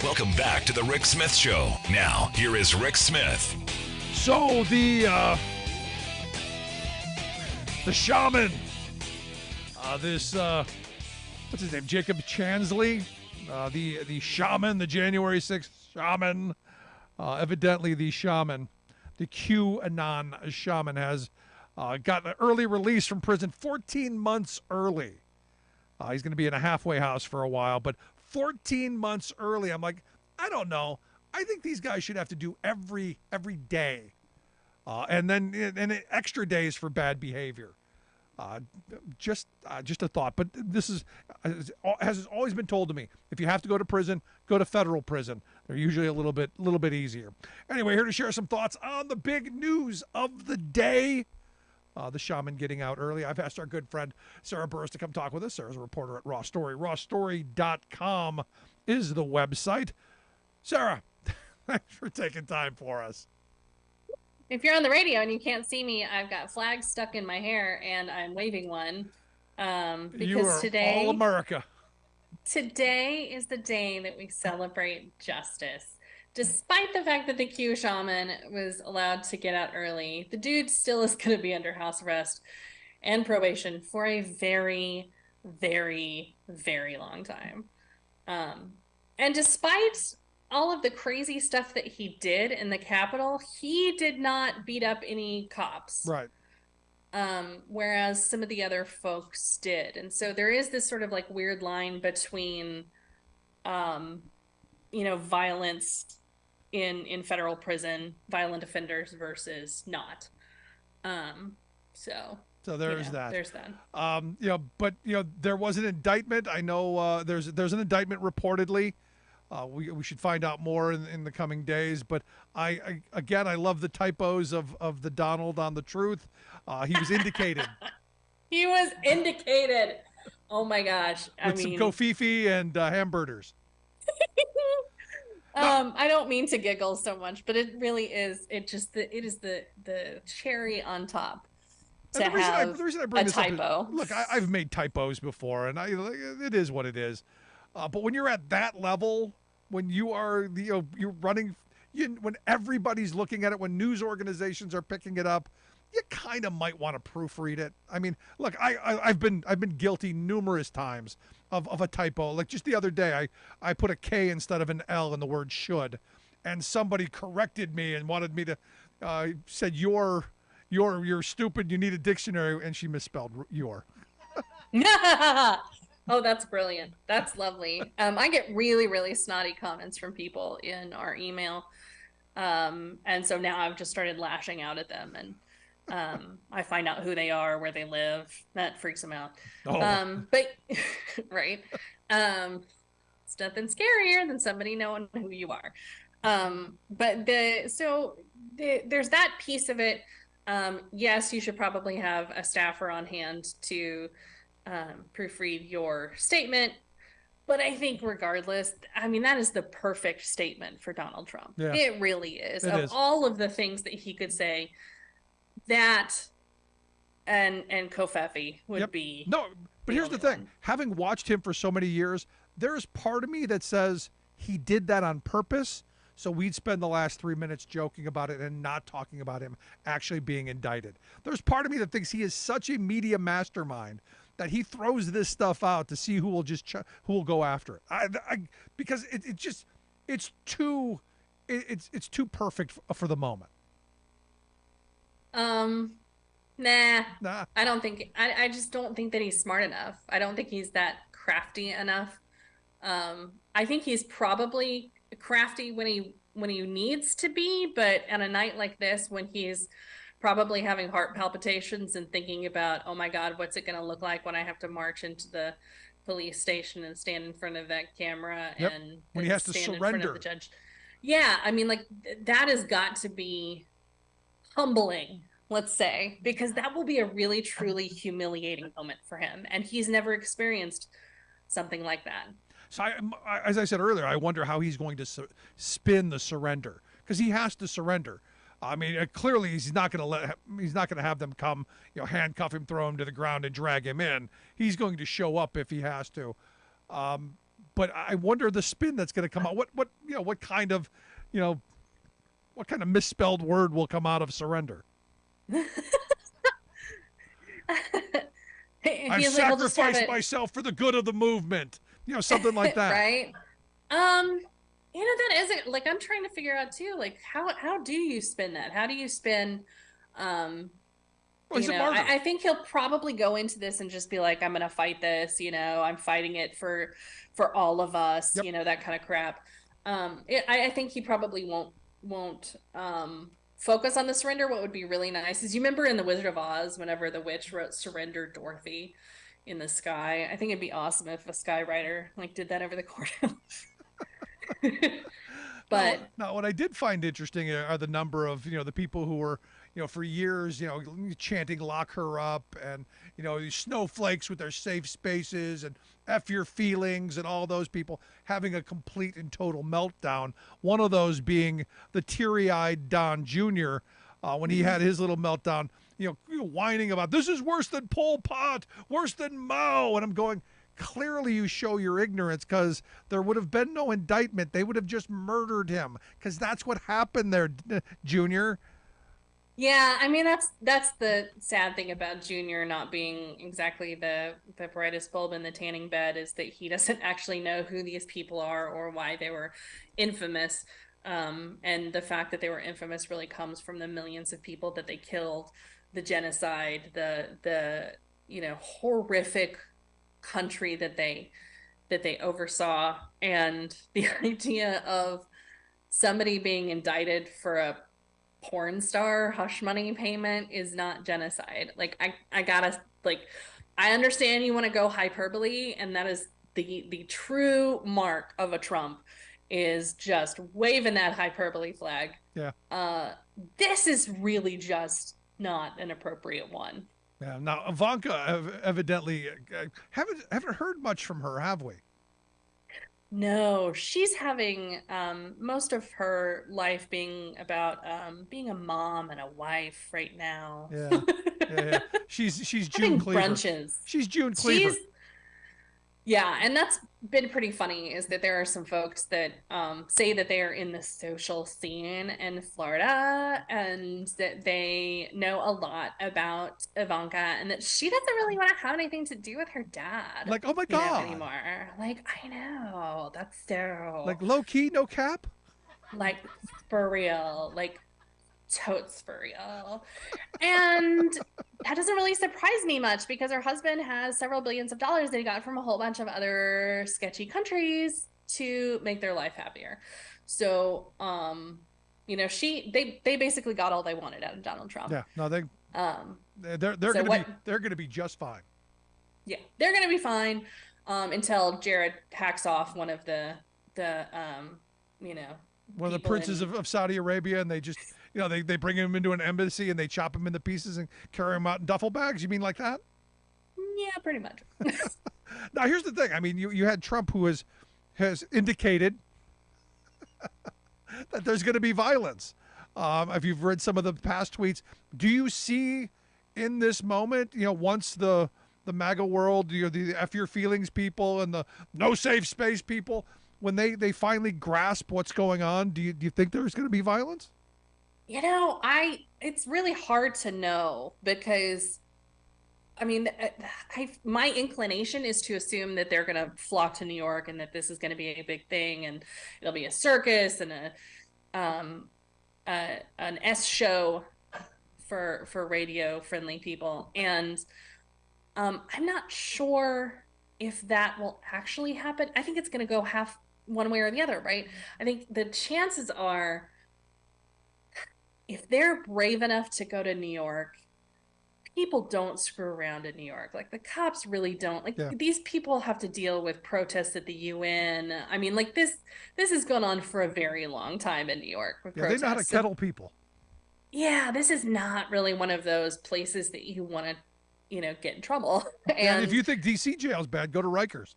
Welcome back to the Rick Smith Show. Now, here is Rick Smith. So the shaman, what's his name? Jacob Chansley, the shaman, the January 6th shaman. Evidently, the shaman, the QAnon shaman, has got an early release from prison, 14 months early. He's going to be in a halfway house for a while, but 14 months early. I'm like, I don't know. I think these guys should have to do every day, and then extra days for bad behavior. Just a thought. But this has always been told to me. If you have to go to prison, go to federal prison. They're usually a little bit easier. Anyway, here to share some thoughts on the big news of the day. The shaman getting out early. I've asked our good friend Sarah Burris to come talk with us. Sarah's a reporter at Raw Story. RawStory.com is the website. Sarah, thanks for taking time for us. If you're on the radio and you can't see me, I've got flags stuck in my hair and I'm waving one. Because you are all America. Today is the day that we celebrate justice. Despite the fact that the Q shaman was allowed to get out early, the dude still is going to be under house arrest and probation for a very, very, very long time. And despite all of the crazy stuff that he did in the Capitol, he did not beat up any cops. Right. Whereas some of the other folks did. And so there is this sort of like weird line between, violence in federal prison, violent offenders versus not. So there's that. There's that. But there was an indictment. I know there's an indictment reportedly. We should find out more in the coming days. But I love the typos of the Donald on the truth. He was indicated. He was indicated. Oh my gosh! With some Kofifi and hamburgers. I don't mean to giggle so much, but it really is. It is the cherry on top to have the reason I bring a this typo. Up is, look, I've made typos before, and it is what it is. But when you're at that level, when you are you're running, when everybody's looking at it, when news organizations are picking it up, you kind of might want to proofread it. I mean, look, I've been guilty numerous times of a typo. Like just the other day, I put a K instead of an L in the word should, and somebody corrected me and wanted me to said you're stupid. You need a dictionary, and she misspelled your. Oh, that's brilliant. That's lovely. I get really, really snotty comments from people in our email, and so now I've just started lashing out at them and. I find out who they are, where they live. That freaks them out. Oh. But right. It's nothing scarier than somebody knowing who you are. But there's that piece of it. Yes, you should probably have a staffer on hand to proofread your statement. But I think regardless, I mean, that is the perfect statement for Donald Trump. Yeah. It really is. It is. All of the things that he could say, that and Kofefi would be. No, but here's the thing. Having watched him for so many years, there's part of me that says he did that on purpose, so we'd spend the last 3 minutes joking about it and not talking about him actually being indicted. There's part of me that thinks he is such a media mastermind that he throws this stuff out to see who will go after it. Because it's too perfect for the moment. Nah. Nah. I don't think I just don't think that he's smart enough. I don't think he's that crafty enough. I think he's probably crafty when he needs to be, but on a night like this, when he's probably having heart palpitations and thinking about, oh my God, what's it going to look like when I have to march into the police station and stand in front of that camera Yep. and When he has to stand in front of surrender. the judge. Yeah, I mean, like that has got to be humbling, let's say, because that will be a really truly humiliating moment for him, and he's never experienced something like that. So, as I said earlier, I wonder how he's going to spin the surrender, because he has to surrender. I mean, clearly he's not going to have them come, handcuff him, throw him to the ground, and drag him in. He's going to show up if he has to. But I wonder the spin that's going to come out. What kind of misspelled word will come out of surrender? I've sacrificed myself for the good of the movement. Something like that. Right? That isn't like I'm trying to figure out too. Like how do you spin that? How do you spin he's a martyr. I think he'll probably go into this and just be like, I'm gonna fight this, I'm fighting it for all of us, Yep. That kind of crap. I think he probably won't focus on the surrender. What would be really nice is, you remember in The Wizard of Oz, whenever the witch wrote "Surrender Dorothy" in the sky? I think it'd be awesome if a skywriter did that over the courthouse. But now, what I did find interesting are the number of the people who were for years chanting "lock her up," and these snowflakes with their safe spaces and "F your feelings," and all those people having a complete and total meltdown. One of those being the teary-eyed Don Jr. When he had his little meltdown, whining about, "This is worse than Pol Pot, worse than Mao," and I'm going, clearly you show your ignorance, because there would have been no indictment. They would have just murdered him, because that's what happened there, Junior. yeah, I mean that's the sad thing about Junior not being exactly the brightest bulb in the tanning bed, is that he doesn't actually know who these people are or why they were infamous. And the fact that they were infamous really comes from the millions of people that they killed, the genocide, the horrific country that they oversaw, and the idea of somebody being indicted for a porn star hush money payment is not genocide. I gotta, I understand you want to go hyperbole, and that is the true mark of a Trump, is just waving that hyperbole flag. Yeah. This is really just not an appropriate one. Yeah. Now, Ivanka, evidently, haven't heard much from her, have we? No, she's having most of her life being about being a mom and a wife right now. Yeah. Yeah. She's June Cleaver. Brunches. She's June Cleaver. Yeah, and that's been pretty funny, is that there are some folks that say that they are in the social scene in Florida, and that they know a lot about Ivanka, and that she doesn't really want to have anything to do with her dad. Oh my God. Anymore. I know. That's so... low key, no cap? For real. Totes for real. And that doesn't really surprise me much, because her husband has several billions of dollars that he got from a whole bunch of other sketchy countries to make their life happier. So they basically got all they wanted out of Donald Trump. Yeah, no, they're gonna be just fine. Yeah, they're gonna be fine until Jared hacks off one of the one of the princes of Saudi Arabia, and they just they bring him into an embassy and they chop him into pieces and carry him out in duffel bags. You mean like that? Yeah, pretty much. Now, here's the thing. I mean, you had Trump, who has indicated that there's going to be violence. If you've read some of the past tweets, do you see in this moment, once the MAGA world, the F your feelings people and the no safe space people, when they finally grasp what's going on, do you think there's going to be violence? It's really hard to know, because I mean, my inclination is to assume that they're going to flock to New York, and that this is going to be a big thing, and it'll be a circus and an S show for radio friendly people. And I'm not sure if that will actually happen. I think it's going to go half one way or the other, right? I think the chances are, if they're brave enough to go to New York, people don't screw around in New York. Like, the cops really don't. Like, these people have to deal with protests at the UN. I mean, like, this has gone on for a very long time in New York with protests. They know how to kettle people. Yeah, this is not really one of those places that you want to, get in trouble. And if you think DC jail's bad, go to Rikers.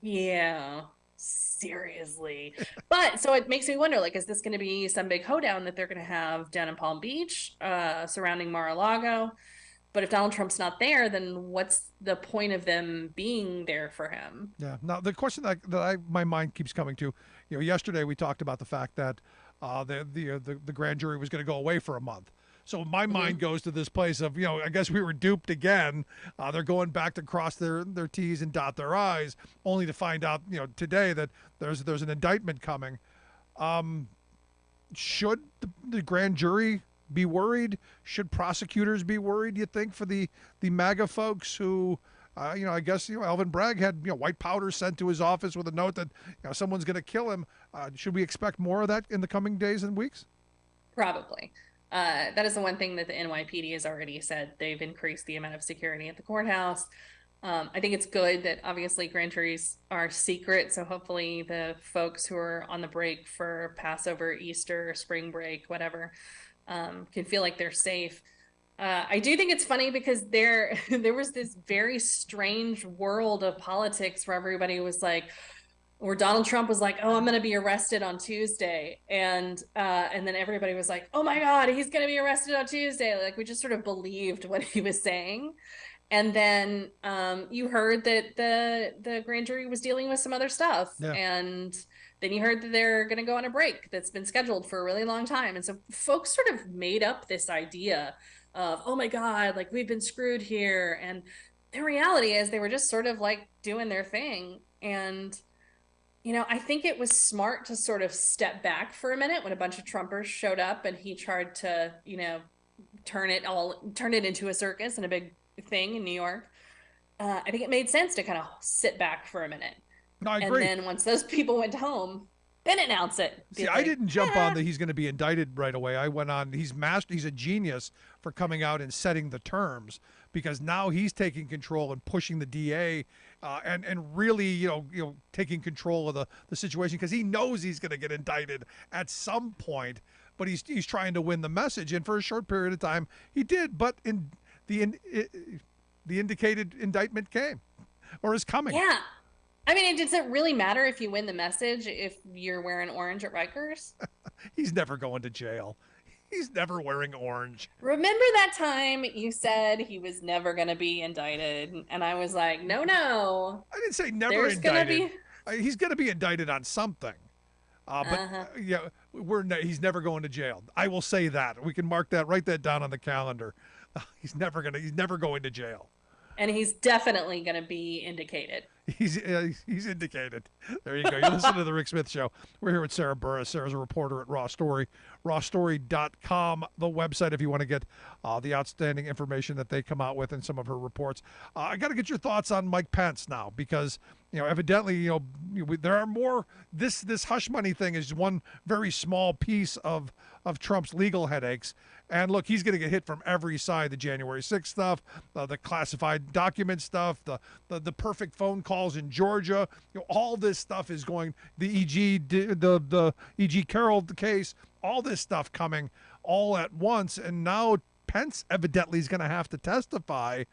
Yeah, seriously. But so it makes me wonder, like, is this going to be some big hoedown that they're going to have down in Palm Beach, surrounding Mar-a-Lago? But if Donald Trump's not there, then what's the point of them being there for him? Yeah. Now, the question that my mind keeps coming to, yesterday we talked about the fact that the grand jury was going to go away for a month. So my mind goes to this place of, I guess we were duped again. They're going back to cross their T's and dot their I's, only to find out, today that there's an indictment coming. Should the grand jury be worried? Should prosecutors be worried, you think, for the MAGA folks who, I guess, Alvin Bragg had, white powder sent to his office with a note that, someone's going to kill him. Should we expect more of that in the coming days and weeks? Probably. That is the one thing that the NYPD has already said. They've increased the amount of security at the courthouse. I think it's good that obviously grand juries are secret. So hopefully the folks who are on the break for Passover, Easter, spring break, whatever, can feel like they're safe. I do think it's funny because there was this very strange world of politics where everybody was like, where Donald Trump was like, "Oh, I'm going to be arrested on Tuesday," and then everybody was like, "Oh my God, he's going to be arrested on Tuesday!" Like, we just sort of believed what he was saying, and then you heard that the grand jury was dealing with some other stuff, and then you heard that they're going to go on a break that's been scheduled for a really long time, and so folks sort of made up this idea of, "Oh my God, like, we've been screwed here," and the reality is they were just sort of like doing their thing. And I think it was smart to sort of step back for a minute when a bunch of Trumpers showed up and he tried to, turn it into a circus and a big thing in New York. I think it made sense to kind of sit back for a minute. No, I agree. And then once those people went home, then announce it. See, I didn't jump on that he's going to be indicted right away. I went on, he's a genius for coming out and setting the terms, because now he's taking control and pushing the DA and really, taking control of the situation, because he knows he's going to get indicted at some point, but he's trying to win the message. And for a short period of time, he did. But the indicated indictment came, or is coming. Yeah. I mean, does it really matter if you win the message if you're wearing orange at Rikers? He's never going to jail. He's never wearing orange. Remember that time you said he was never going to be indicted? And I was like, no. I didn't say never indicted. He's going to be indicted on something. He's never going to jail. I will say that. We can mark that, write that down on the calendar. He's never going to jail. And he's definitely going to be indicated. He's indicated. There you go. You listen to the Rick Smith Show. We're here with Sarah Burris. Sarah's a reporter at Raw Story. rawstory.com, the website, if you want to get the outstanding information that they come out with in some of her reports. I got to get your thoughts on Mike Pence now, because evidently there are more. This hush money thing is one very small piece of Trump's legal headaches. And look, he's going to get hit from every side: the January 6th stuff, the classified document stuff, the perfect phone calls in Georgia. All this stuff is going. The E.G. Carroll case. All this stuff coming all at once, and now Pence evidently is going to have to testify,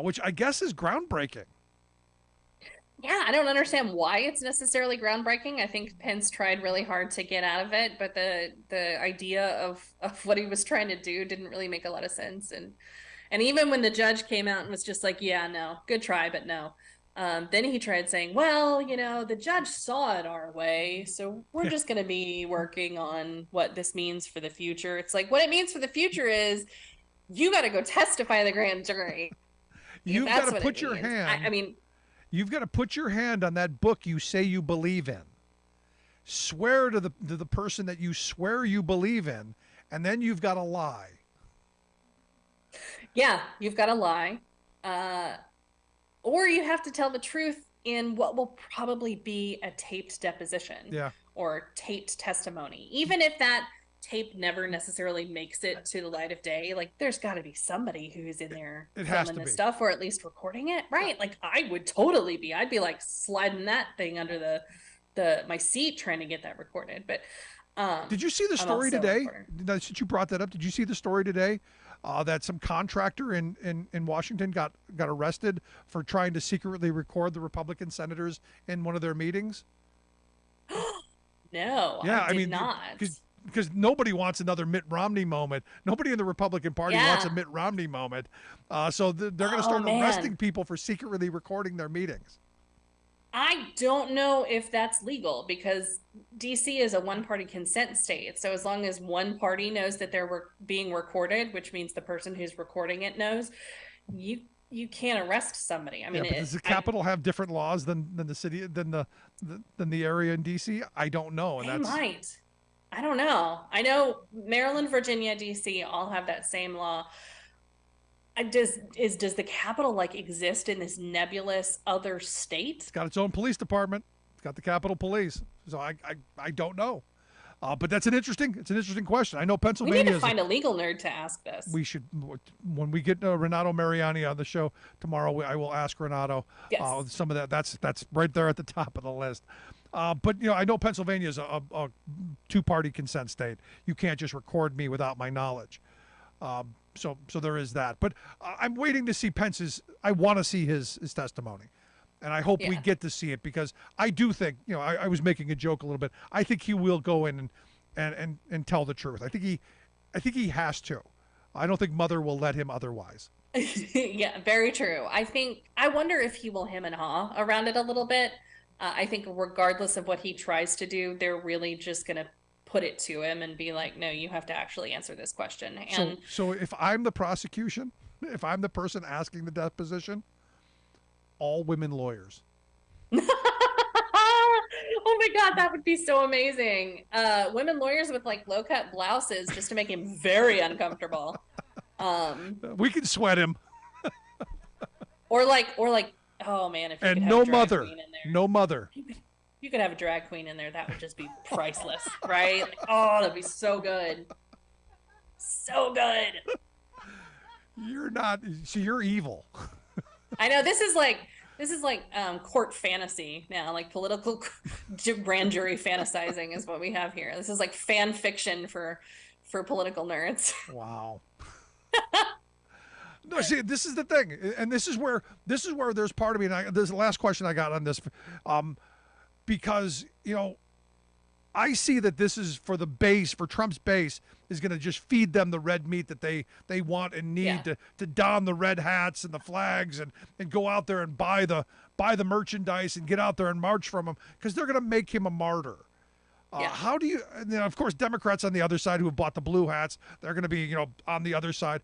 which I guess is groundbreaking. Yeah, I don't understand why it's necessarily groundbreaking. I think Pence tried really hard to get out of it, but the idea of what he was trying to do didn't really make a lot of sense. And even when the judge came out and was just like, yeah, no, good try, but no. Then he tried saying, well, the judge saw it our way, so we're just going to be working on what this means for the future. It's like, what it means for the future is you got to go testify in the grand jury. You've got to put your hand. You've got to put your hand on that book you say you believe in. Swear to the person that you swear you believe in, and then you've got to lie. Yeah, you've got to lie. Or you have to tell the truth in what will probably be a taped deposition or taped testimony. Even if that tape never necessarily makes it to the light of day, like there's got to be somebody who's in there filming this stuff or at least recording it, right? Like I would totally be. I'd be like sliding that thing under my seat trying to get that recorded. But did you see the story today? Since you brought that up, did you see the story today that some contractor in Washington got arrested for trying to secretly record the Republican senators in one of their meetings? No, yeah, I did not. Because nobody wants another Mitt Romney moment. Nobody in the Republican Party wants a Mitt Romney moment. So they're going to start arresting people for secretly recording their meetings. I don't know if that's legal because DC is a one-party consent state. So as long as one party knows that they're being recorded, which means the person who's recording it knows, you can't arrest somebody. I mean, does the Capitol have different laws than the city than the area in DC? I don't know. And might. I don't know. I know Maryland, Virginia, DC all have that same law. Does the Capitol like exist in this nebulous other state? It's got its own police department. It's got the Capitol Police. So I don't know. But it's an interesting question. I know Pennsylvania. We need to find a legal nerd to ask this. We should, when we get Renato Mariani on the show tomorrow. I will ask Renato some of that. That's right there at the top of the list. But I know Pennsylvania is a two-party consent state. You can't just record me without my knowledge. So there is that. But I'm waiting to see Pence's. I want to see his testimony, and I hope we get to see it because I do think I was making a joke a little bit. I think he will go in and tell the truth. I think he has to. I don't think Mother will let him otherwise. Yeah, very true. I wonder if he will hem and haw around it a little bit. I think regardless of what he tries to do, they're really just going to put it to him and be like, no, you have to actually answer this question. And so if I'm the prosecution, if I'm the person asking the deposition, all women lawyers. Oh my God, that would be so amazing. Women lawyers with like low cut blouses just to make him very uncomfortable. We can sweat him. or like, oh man, if you and could have no a drag mother, queen in there. no mother. You could have a drag queen in there. That would just be priceless, right? Like, oh, that'd be so good. So good. You're not. So you're evil. I know this is like court fantasy now, like political grand jury fantasizing is what we have here. This is like fan fiction for political nerds. Wow. No, see, this is the thing, and this is where there's part of me. And this is the last question I got on this, because I see that this is for Trump's base is going to just feed them the red meat that they want and need to don the red hats and the flags and go out there and buy the merchandise and get out there and march from him because they're going to make him a martyr. How do you? And of course, Democrats on the other side who have bought the blue hats, they're going to be on the other side.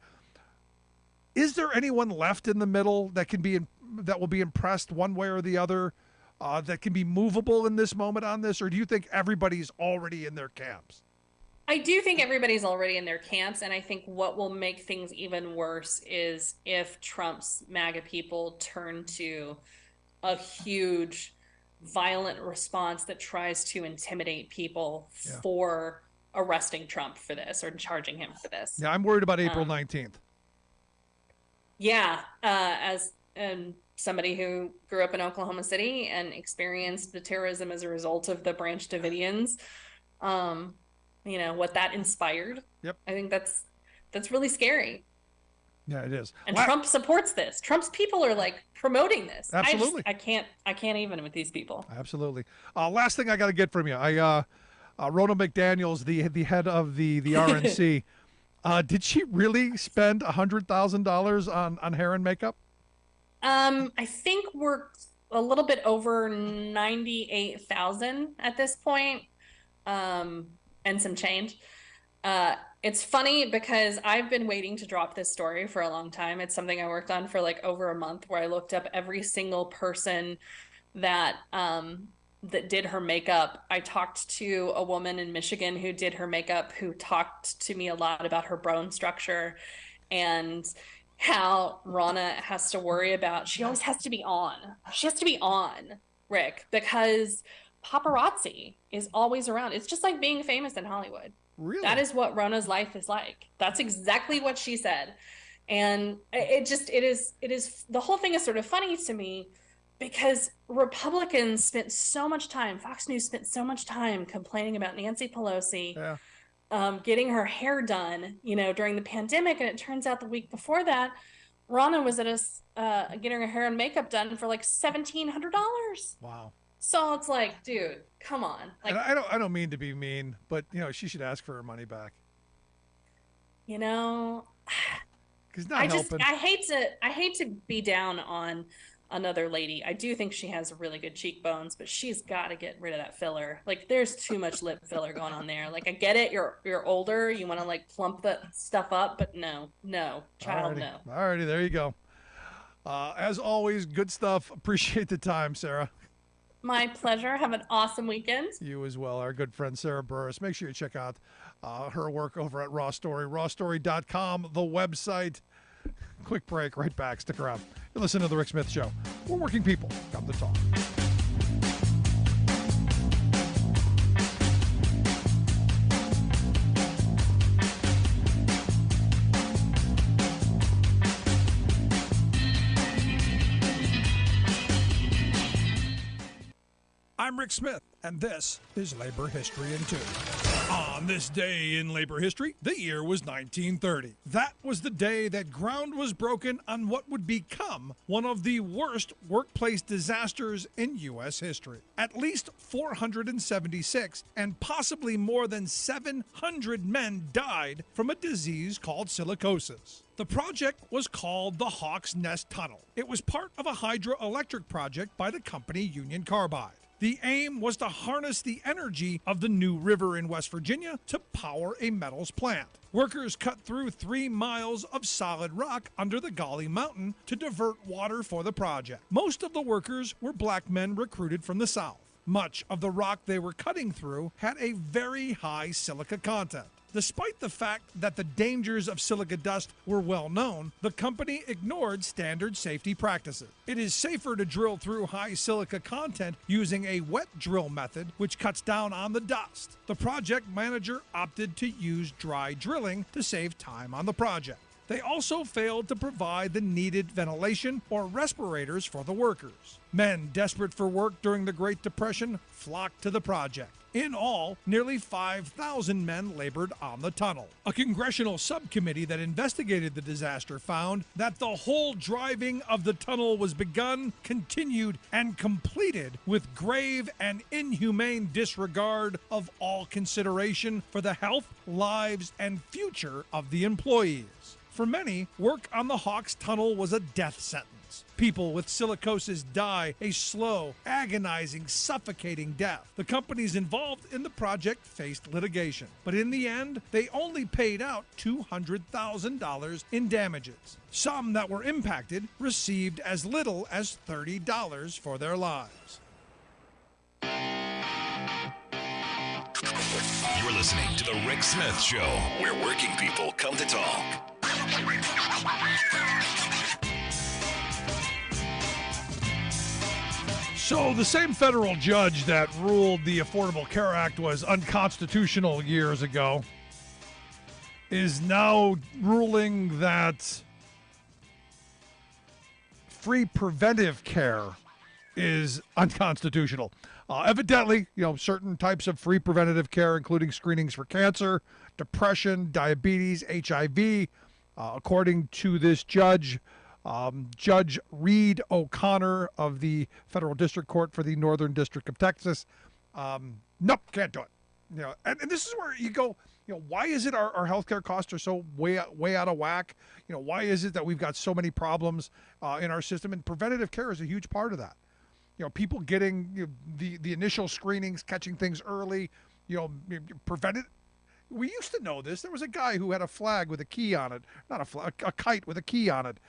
Is there anyone left in the middle that will be impressed one way or the other, that can be movable in this moment on this, or do you think everybody's already in their camps? I do think everybody's already in their camps, and I think what will make things even worse is if Trump's MAGA people turn to a huge, violent response that tries to intimidate people for arresting Trump for this or charging him for this. Yeah, I'm worried about April 19th. Yeah, as somebody who grew up in Oklahoma City and experienced the terrorism as a result of the Branch Davidians, what that inspired. Yep. I think that's really scary. Yeah, it is. And Trump supports this. Trump's people are like promoting this. Absolutely. I can't even with these people. Absolutely. Last thing I got to get from you. Rona McDaniels, the head of the RNC, did she really spend $100,000 on hair and makeup? I think we're a little bit over 98,000 at this point, and some change. It's funny because I've been waiting to drop this story for a long time. It's something I worked on for like over a month, where I looked up every single person that did her makeup. I talked to a woman in Michigan who did her makeup, who talked to me a lot about her bone structure, and how Rana has to worry about, she always has to be on. She has to be on, Rick, because paparazzi is always around. It's just like being famous in Hollywood. Really? That is what Rona's life is like. That's exactly what she said. And it is, the whole thing is sort of funny to me because Republicans spent so much time, Fox News spent so much time complaining about Nancy Pelosi getting her hair done, during the pandemic. And it turns out the week before that, Rana was at getting her hair and makeup done for like $1,700. Wow. So it's like, dude, come on. Like, and I don't mean to be mean, but she should ask for her money back. Because not helping. I hate to be down on another lady. I do think she has really good cheekbones, but she's got to get rid of that filler. Like, there's too much lip filler going on there. Like, I get it, you're older, you want to like plump the stuff up, but no, child, no. Alrighty, there you go. As always, good stuff. Appreciate the time, Sarah. My pleasure. Have an awesome weekend. You as well. Our good friend Sarah Burris. Make sure you check out her work over at Raw Story, rawstory.com, the website. Quick break, right back. Stick around. You listen to The Rick Smith Show. We're working people. Come to talk. I'm Rick Smith, and this is Labor History in 2. On this day in labor history, the year was 1930. That was the day that ground was broken on what would become one of the worst workplace disasters in U.S. history. At least 476 and possibly more than 700 men died from a disease called silicosis. The project was called the Hawk's Nest Tunnel. It was part of a hydroelectric project by the company Union Carbide. The aim was to harness the energy of the New River in West Virginia to power a metals plant. Workers cut through 3 miles of solid rock under the Gauley Mountain to divert water for the project. Most of the workers were black men recruited from the South. Much of the rock they were cutting through had a very high silica content. Despite the fact that the dangers of silica dust were well known, the company ignored standard safety practices. It is safer to drill through high silica content using a wet drill method, which cuts down on the dust. The project manager opted to use dry drilling to save time on the project. They also failed to provide the needed ventilation or respirators for the workers. Men desperate for work during the Great Depression flocked to the project. In all, nearly 5,000 men labored on the tunnel. A congressional subcommittee that investigated the disaster found that the whole driving of the tunnel was begun, continued, and completed with grave and inhumane disregard of all consideration for the health, lives, and future of the employees. For many, work on the Hawks Tunnel was a death sentence. People with silicosis die a slow, agonizing, suffocating death. The companies involved in the project faced litigation, but in the end, they only paid out $200,000 in damages. Some that were impacted received as little as $30 for their lives. You're listening to The Rick Smith Show, where working people come to talk. So the same federal judge that ruled the Affordable Care Act was unconstitutional years ago is now ruling that free preventive care is unconstitutional. Evidently, certain types of free preventative care, including screenings for cancer, depression, diabetes, HIV, according to this judge, Judge Reed O'Connor of the Federal District Court for the Northern District of Texas. Nope, can't do it. And this is where you go, why is it our healthcare costs are so way out of whack? Why is it that we've got so many problems in our system? And preventative care is a huge part of that. People getting the initial screenings, catching things early, prevented. We used to know this. There was a guy who had a flag with a key on it, not a flag, a kite with a key on it.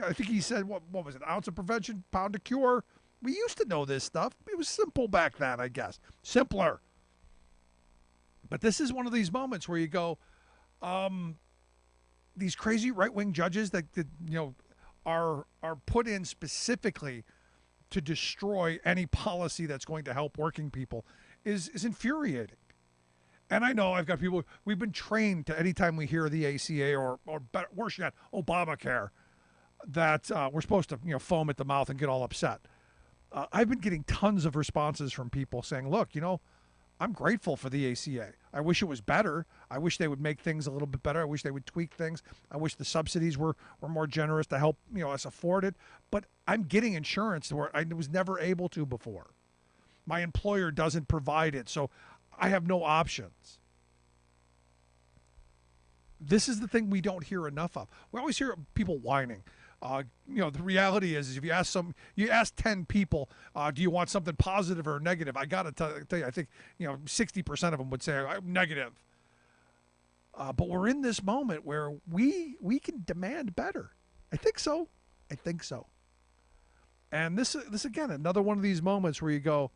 I think he said, what was it, ounce of prevention, pound of cure? We used to know this stuff. It was simple back then, I guess. Simpler. But this is one of these moments where you go, these crazy right-wing judges that are put in specifically to destroy any policy that's going to help working people is infuriating. And I know I've got people, we've been trained to anytime we hear the ACA or better, worse yet, Obamacare, that we're supposed to foam at the mouth and get all upset. I've been getting tons of responses from people saying, look, I'm grateful for the ACA. I wish it was better. I wish they would make things a little bit better. I wish they would tweak things. I wish the subsidies were more generous to help us afford it. But I'm getting insurance where I was never able to before. My employer doesn't provide it, so I have no options. This is the thing we don't hear enough of. We always hear people whining. The reality is if you ask 10 people, do you want something positive or negative? I got to tell you, I think 60% of them would say I'm negative. But we're in this moment where we can demand better. I think so. And this again, another one of these moments where you go,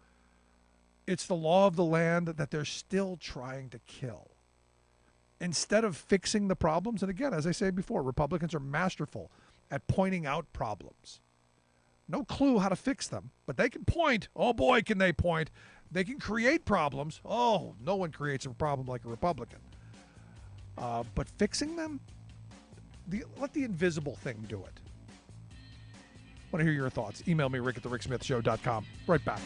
it's the law of the land that they're still trying to kill. Instead of fixing the problems, and again, as I said before, Republicans are masterful at pointing out problems. No clue how to fix them, but they can point. Oh boy, can they point. They can create problems. Oh, no one creates a problem like a Republican. But fixing them, let the invisible thing do it. I want to hear your thoughts. Email me, rick@thericksmithshow.com. Right back.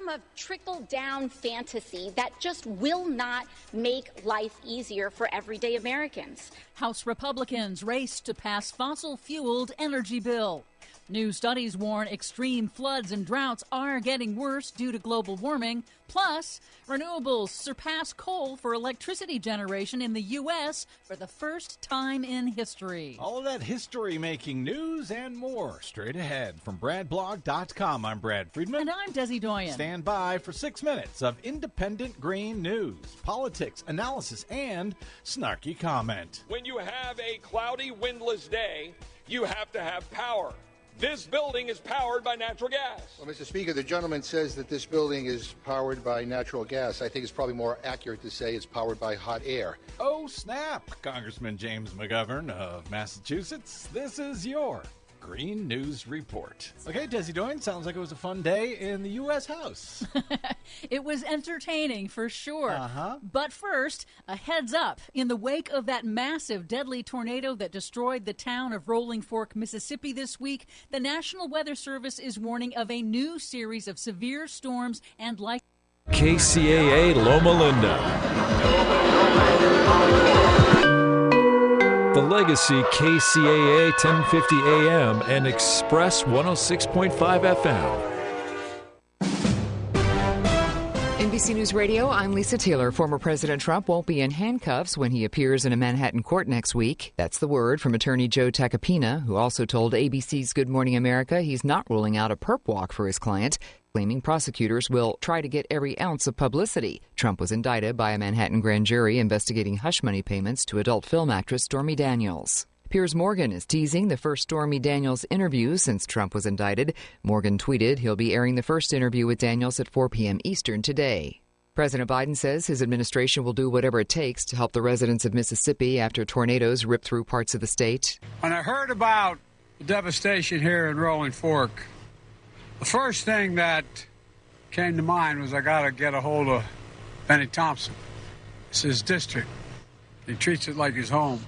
Of trickle-down fantasy that just will not make life easier for everyday Americans. House Republicans race to pass fossil-fueled energy bill. New studies warn extreme floods and droughts are getting worse due to global warming. Plus, renewables surpass coal for electricity generation in the U.S. for the first time in history. All of that history-making news and more straight ahead from BradBlog.com. I'm Brad Friedman. And I'm Desi Doyen. Stand by for 6 minutes of independent green news, politics, analysis, and snarky comment. When you have a cloudy, windless day, you have to have power. This building is powered by natural gas. Well, Mr. Speaker, the gentleman says that this building is powered by natural gas. I think it's probably more accurate to say it's powered by hot air. Oh, snap, Congressman James McGovern of Massachusetts. This is your Green News Report. Okay, Desi Doyen, sounds like it was a fun day in the U.S. House. It was entertaining for sure. But first, a heads up. In the wake of that massive, deadly tornado that destroyed the town of Rolling Fork, Mississippi this week, the National Weather Service is warning of a new series of severe storms and KCAA Loma Linda. The Legacy KCAA 1050 AM and Express 106.5 FM. NBC News Radio, I'm Lisa Taylor. Former President Trump won't be in handcuffs when he appears in a Manhattan court next week. That's the word from attorney Joe Tacopina, who also told ABC's Good Morning America he's not ruling out a perp walk for his client, claiming prosecutors will try to get every ounce of publicity. Trump was indicted by a Manhattan grand jury investigating hush money payments to adult film actress Stormy Daniels. Piers Morgan is teasing the first Stormy Daniels interview since Trump was indicted. Morgan tweeted he'll be airing the first interview with Daniels at 4 p.m. Eastern today. President Biden says his administration will do whatever it takes to help the residents of Mississippi after tornadoes ripped through parts of the state. When I heard about the devastation here in Rolling Fork, the first thing that came to mind was I got to get a hold of Benny Thompson. It's his district. He treats it like his home.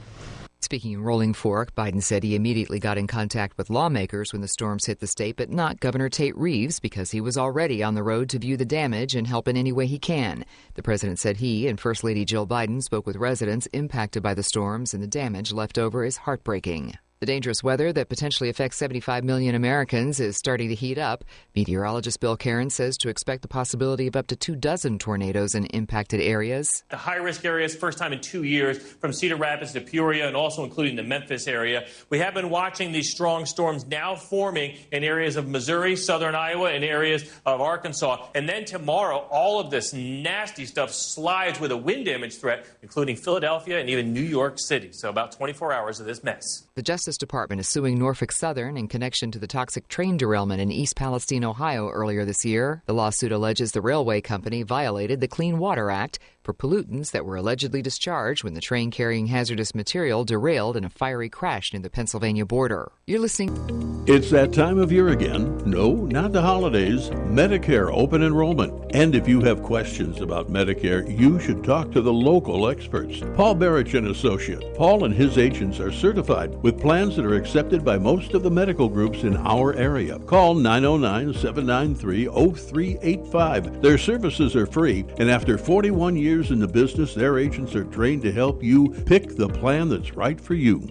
Speaking in Rolling Fork, Biden said he immediately got in contact with lawmakers when the storms hit the state, but not Governor Tate Reeves because he was already on the road to view the damage and help in any way he can. The president said he and First Lady Jill Biden spoke with residents impacted by the storms, and the damage left over is heartbreaking. The dangerous weather that potentially affects 75 million Americans is starting to heat up. Meteorologist Bill Caron says to expect the possibility of up to 24 tornadoes in impacted areas. The high-risk areas, first time in 2 years, from Cedar Rapids to Peoria and also including the Memphis area. We have been watching these strong storms now forming in areas of Missouri, southern Iowa, and areas of Arkansas. And then tomorrow, all of this nasty stuff slides with a wind damage threat, including Philadelphia and even New York City. So about 24 hours of this mess. The Justice Justice Department is suing Norfolk Southern in connection to the toxic train derailment in East Palestine, Ohio earlier this year. The lawsuit alleges the railway company violated the Clean Water Act for pollutants that were allegedly discharged when the train carrying hazardous material derailed in a fiery crash near the Pennsylvania border. You're listening. It's that time of year again. No, not the holidays. Medicare open enrollment. And if you have questions about Medicare, you should talk to the local experts. Paul Barrich and Associates. Paul and his agents are certified with plans that are accepted by most of the medical groups in our area. Call 909-793-0385. Their services are free, and after 41 years in the business, their agents are trained to help you pick the plan that's right for you.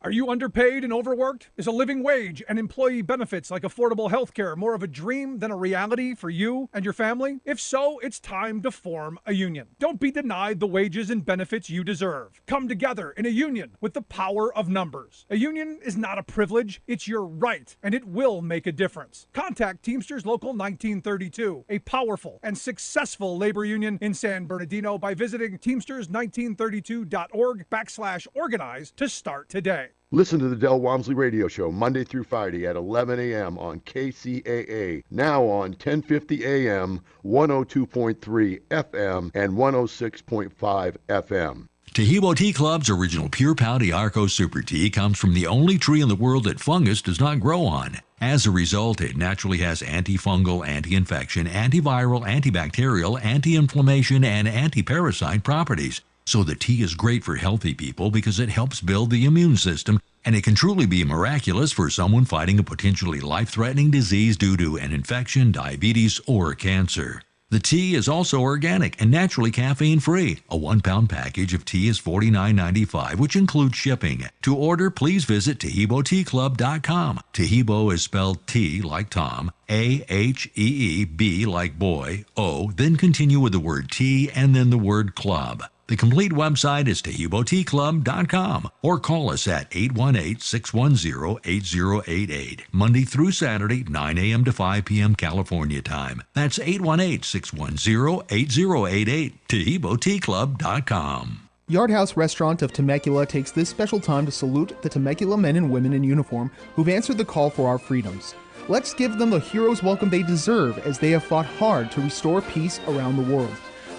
Are you underpaid and overworked? Is a living wage and employee benefits like affordable health care more of a dream than a reality for you and your family? If so, it's time to form a union. Don't be denied the wages and benefits you deserve. Come together in a union with the power of numbers. A union is not a privilege, it's your right, and it will make a difference. Contact Teamsters Local 1932, a powerful and successful labor union in San Bernardino, by visiting teamsters1932.org/organize to start today. Listen to the Del Walmsley Radio Show Monday through Friday at 11 a.m. on KCAA, now on 1050 a.m., 102.3 FM, and 106.5 FM. Tahibo Tea Club's original Pure Pau Arco Super Tea comes from the only tree in the world that fungus does not grow on. As a result, it naturally has antifungal, anti-infection, antiviral, antibacterial, anti-inflammation, and anti-parasite properties. So the tea is great for healthy people because it helps build the immune system, and it can truly be miraculous for someone fighting a potentially life-threatening disease due to an infection, diabetes, or cancer. The tea is also organic and naturally caffeine-free. A 1-pound package of tea is $49.95, which includes shipping. To order, please visit TahiboTeaClub.com. Tahibo is spelled T like Tom, A-H-E-E-B like boy, O, then continue with the word tea and then the word club. The complete website is TahiboTeaClub.com, or call us at 818-610-8088, Monday through Saturday, 9 a.m. to 5 p.m. California time. That's 818-610-8088, TahiboTeaClub.com. Yard House Restaurant of Temecula takes this special time to salute the Temecula men and women in uniform who've answered the call for our freedoms. Let's give them the hero's welcome they deserve, as they have fought hard to restore peace around the world.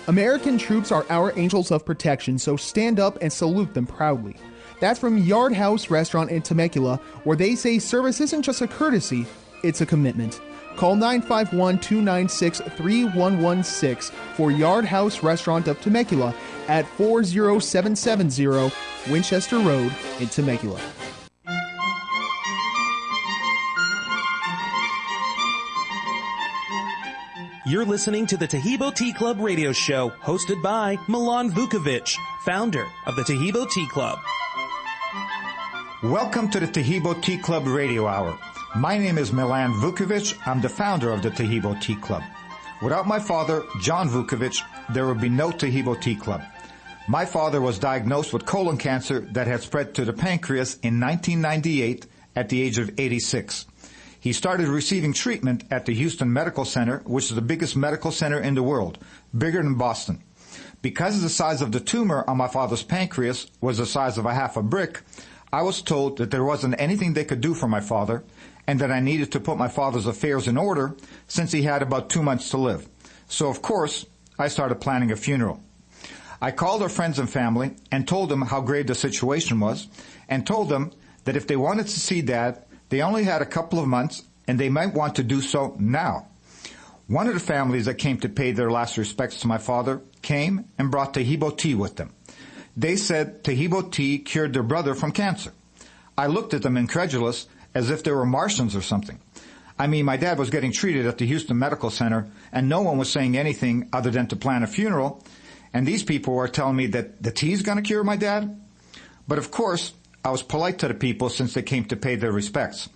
American troops are our angels of protection, so stand up and salute them proudly. That's from Yard House Restaurant in Temecula, where they say service isn't just a courtesy, it's a commitment. Call 951-296-3116 for Yard House Restaurant of Temecula at 40770 Winchester Road in Temecula. You're listening to the Tahibo Tea Club radio show, hosted by Milan Vukovic, founder of the Tahibo Tea Club. Welcome to the Tahibo Tea Club radio hour. My name is Milan Vukovic. I'm the founder of the Tahibo Tea Club. Without my father, John Vukovic, there would be no Tahibo Tea Club. My father was diagnosed with colon cancer that had spread to the pancreas in 1998 at the age of 86. He started receiving treatment at the Houston Medical Center, which is the biggest medical center in the world, bigger than Boston. Because the size of the tumor on my father's pancreas was the size of a half a brick, I was told that there wasn't anything they could do for my father, and that I needed to put my father's affairs in order since he had about 2 months to live. So, of course, I started planning a funeral. I called our friends and family and told them how grave the situation was, and told them that if they wanted to see Dad, they only had a couple of months, and they might want to do so now. One of the families that came to pay their last respects to my father came and brought Tahibo tea with them. They said Tahibo tea cured their brother from cancer. I looked at them incredulous, as if they were Martians or something. I mean, my dad was getting treated at the Houston Medical Center, and no one was saying anything other than to plan a funeral, and these people were telling me that the tea's going to cure my dad? But of course, I was polite to the people since they came to pay their respects.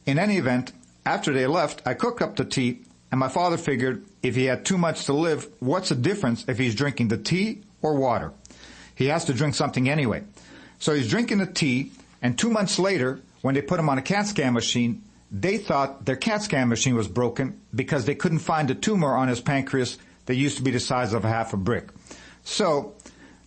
In any event, after they left, I cooked up the tea, and my father figured if he had 2 months to live, what's the difference if he's drinking the tea or water? He has to drink something anyway. So he's drinking the tea, and 2 months later, when they put him on a CAT scan machine, they thought their CAT scan machine was broken because they couldn't find a tumor on his pancreas that used to be the size of a half a brick. So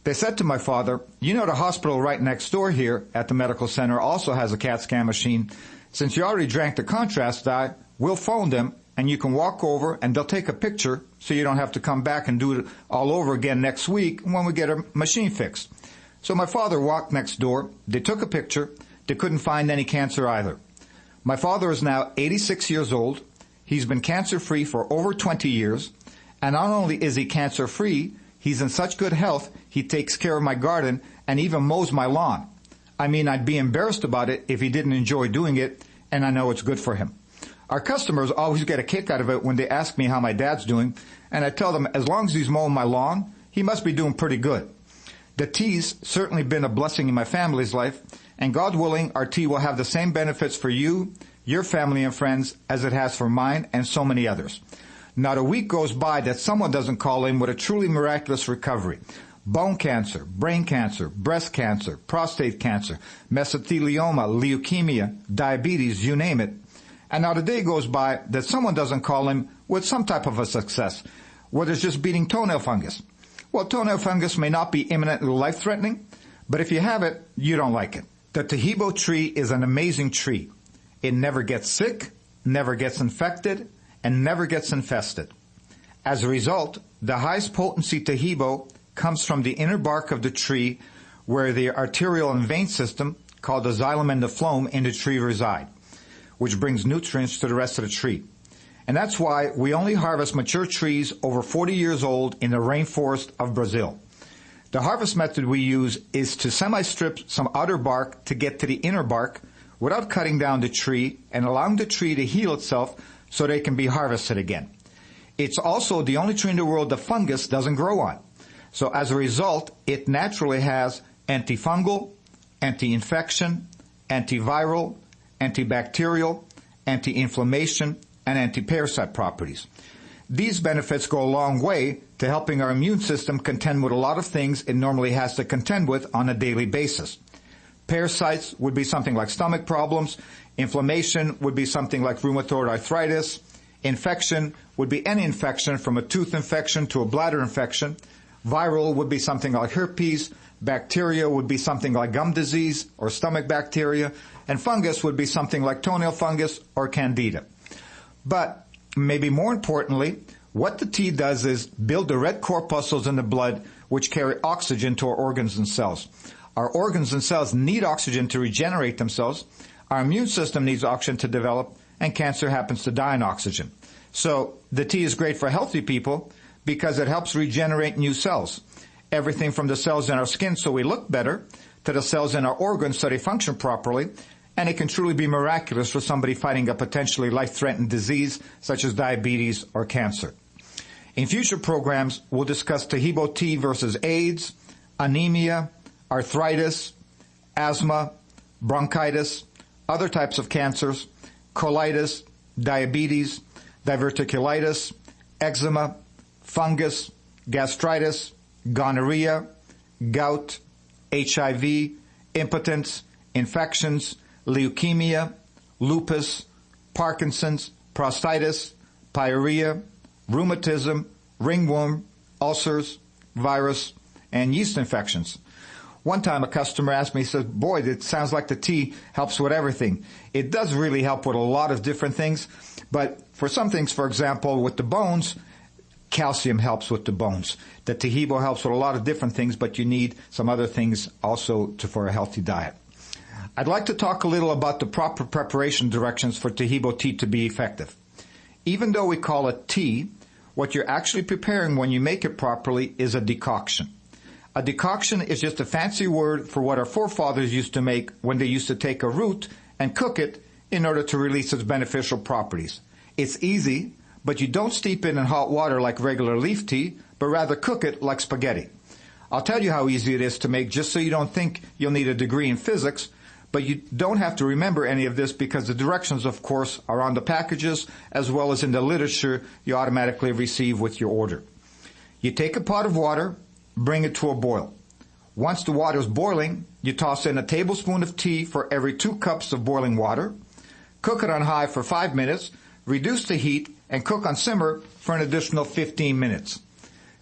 They said to my father, you know the hospital right next door here at the medical center also has a CAT scan machine. Since you already drank the contrast dye, we'll phone them and you can walk over and they'll take a picture so you don't have to come back and do it all over again next week when we get our machine fixed. So my father walked next door. They took a picture. They couldn't find any cancer either. My father is now 86 years old. He's been cancer-free for over 20 years. And not only is he cancer-free, he's in such good health, he takes care of my garden and even mows my lawn. I mean, I'd be embarrassed about it if he didn't enjoy doing it, and I know it's good for him. Our customers always get a kick out of it when they ask me how my dad's doing, and I tell them as long as he's mowing my lawn, he must be doing pretty good. The tea's certainly been a blessing in my family's life, and God willing, our tea will have the same benefits for you, your family and friends, as it has for mine and so many others. Not a week goes by that someone doesn't call in with a truly miraculous recovery. Bone cancer, brain cancer, breast cancer, prostate cancer, mesothelioma, leukemia, diabetes, you name it. And not a day goes by that someone doesn't call in with some type of a success, whether it's just beating toenail fungus. Well, toenail fungus may not be imminently life-threatening, but if you have it, you don't like it. The Tahibo tree is an amazing tree. It never gets sick, never gets infected, and never gets infested. As a result, the highest potency Tahibo comes from the inner bark of the tree where the arterial and vein system, called the xylem and the phloem, in the tree reside, which brings nutrients to the rest of the tree. And that's why we only harvest mature trees over 40 years old in the rainforest of Brazil. The harvest method we use is to semi-strip some outer bark to get to the inner bark without cutting down the tree and allowing the tree to heal itself so they can be harvested again. It's also the only tree in the world the fungus doesn't grow on. So as a result, it naturally has antifungal, anti-infection, antiviral, antibacterial, anti-inflammation, and anti-parasite properties. These benefits go a long way to helping our immune system contend with a lot of things it normally has to contend with on a daily basis. Parasites would be something like stomach problems. Inflammation would be something like rheumatoid arthritis. Infection would be any infection from a tooth infection to a bladder infection. Viral would be something like herpes. Bacteria would be something like gum disease or stomach bacteria. And fungus would be something like toenail fungus or candida. But maybe more importantly, what the tea does is build the red corpuscles in the blood which carry oxygen to our organs and cells. Our organs and cells need oxygen to regenerate themselves. Our immune system needs oxygen to develop, and cancer happens to die on oxygen. So the tea is great for healthy people because it helps regenerate new cells. Everything from the cells in our skin so we look better to the cells in our organs so they function properly. And it can truly be miraculous for somebody fighting a potentially life-threatening disease such as diabetes or cancer. In future programs, we'll discuss Tahibo tea versus AIDS, anemia, arthritis, asthma, bronchitis, other types of cancers, colitis, diabetes, diverticulitis, eczema, fungus, gastritis, gonorrhea, gout, HIV, impotence, infections, leukemia, lupus, Parkinson's, prostatitis, pyorrhea, rheumatism, ringworm, ulcers, virus, and yeast infections. One time a customer asked me, he said, boy, it sounds like the tea helps with everything. It does really help with a lot of different things, but for some things, for example, with the bones, calcium helps with the bones. The Tahibo helps with a lot of different things, but you need some other things also for a healthy diet. I'd like to talk a little about the proper preparation directions for Tahibo tea to be effective. Even though we call it tea, what you're actually preparing when you make it properly is a decoction. A decoction is just a fancy word for what our forefathers used to make when they used to take a root and cook it in order to release its beneficial properties. It's easy, but you don't steep it in hot water like regular leaf tea, but rather cook it like spaghetti. I'll tell you how easy it is to make just so you don't think you'll need a degree in physics, but you don't have to remember any of this because the directions, of course, are on the packages as well as in the literature you automatically receive with your order. You take a pot of water, bring it to a boil. Once the water is boiling, you toss in a tablespoon of tea for every 2 cups of boiling water. Cook it on high for 5 minutes, reduce the heat, and cook on simmer for an additional 15 minutes.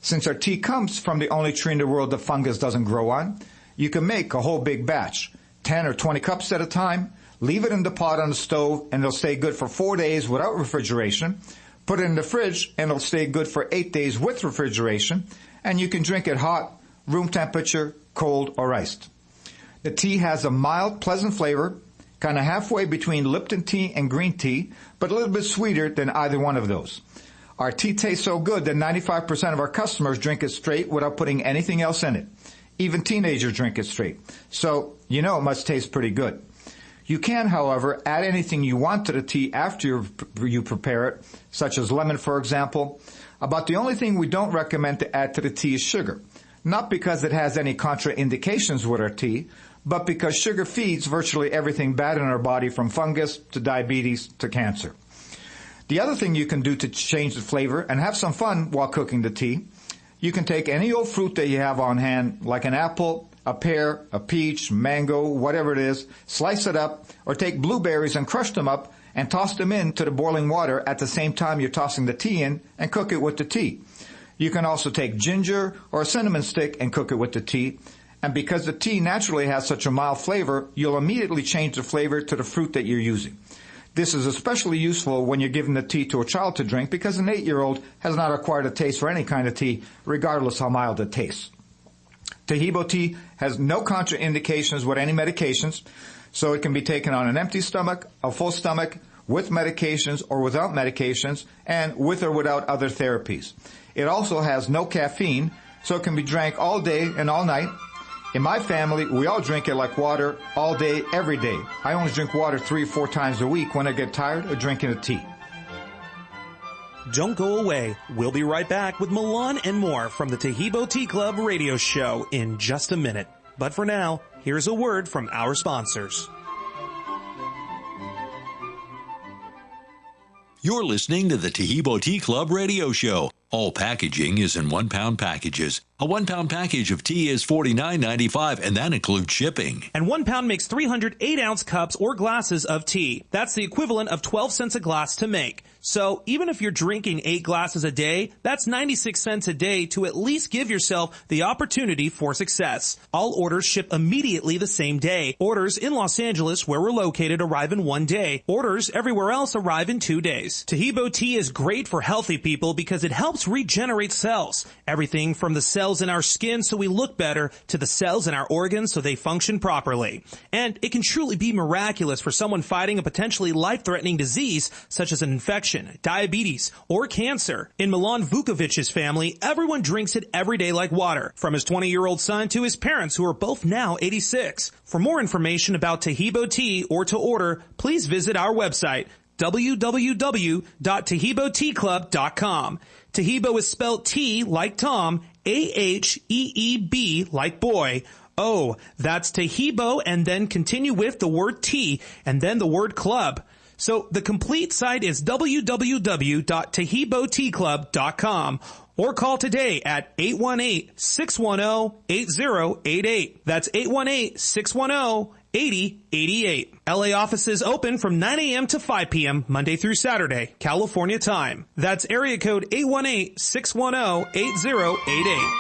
Since our tea comes from the only tree in the world that fungus doesn't grow on, you can make a whole big batch, 10 or 20 cups at a time, leave it in the pot on the stove, and it'll stay good for 4 days without refrigeration. Put it in the fridge, and it'll stay good for 8 days with refrigeration, and you can drink it hot, room temperature, cold, or iced. The tea has a mild, pleasant flavor, kind of halfway between Lipton tea and green tea, but a little bit sweeter than either one of those. Our tea tastes so good that 95% of our customers drink it straight without putting anything else in it. Even teenagers drink it straight. So, you know it must taste pretty good. You can, however, add anything you want to the tea after you prepare it, such as lemon, for example. About the only thing we don't recommend to add to the tea is sugar. Not because it has any contraindications with our tea, but because sugar feeds virtually everything bad in our body, from fungus to diabetes to cancer. The other thing you can do to change the flavor and have some fun while cooking the tea, you can take any old fruit that you have on hand, like an apple, a pear, a peach, mango, whatever it is, slice it up, or take blueberries and crush them up and toss them into the boiling water at the same time you're tossing the tea in, and cook it with the tea. You can also take ginger or a cinnamon stick and cook it with the tea. And because the tea naturally has such a mild flavor, you'll immediately change the flavor to the fruit that you're using. This is especially useful when you're giving the tea to a child to drink, because an 8-year-old has not acquired a taste for any kind of tea, regardless how mild it tastes. Tahibo tea has no contraindications with any medications, so it can be taken on an empty stomach, a full stomach, with medications or without medications, and with or without other therapies. It also has no caffeine, so it can be drank all day and all night. In my family, we all drink it like water all day, every day. I only drink water 3 or 4 times a week when I get tired of drinking a tea. Don't go away. We'll be right back with Milan and more from the Tahibo Tea Club radio show in just a minute. But for now, here's a word from our sponsors. You're listening to the Tahibo Tea Club radio show. All packaging is in 1-pound packages. A 1-pound package of tea is $49.95, and that includes shipping. And 1 pound makes 300 8-ounce cups or glasses of tea. That's the equivalent of 12 cents a glass to make. So even if you're drinking 8 glasses a day, that's 96 cents a day to at least give yourself the opportunity for success. All orders ship immediately the same day. Orders in Los Angeles, where we're located, arrive in 1 day. Orders everywhere else arrive in 2 days. Tahibo tea is great for healthy people because it helps regenerate cells. Everything from the cells in our skin so we look better to the cells in our organs so they function properly. And it can truly be miraculous for someone fighting a potentially life-threatening disease such as an infection, diabetes, or cancer. In Milan Vukovic's family, everyone drinks it every day like water, from his 20-year-old son to his parents, who are both now 86. For more information about Tahibo tea or to order, please visit our website, www.tahiboteaclub.com. Tahibo is spelled T like Tom, A-H-E-E-B like boy. Oh, that's Tahibo, and then continue with the word tea and then the word club. So the complete site is www.tahiboteaclub.com, or call today at 818-610-8088. That's 818-610-8088. LA offices open from 9 a.m. to 5 p.m. Monday through Saturday, California time. That's area code 818-610-8088.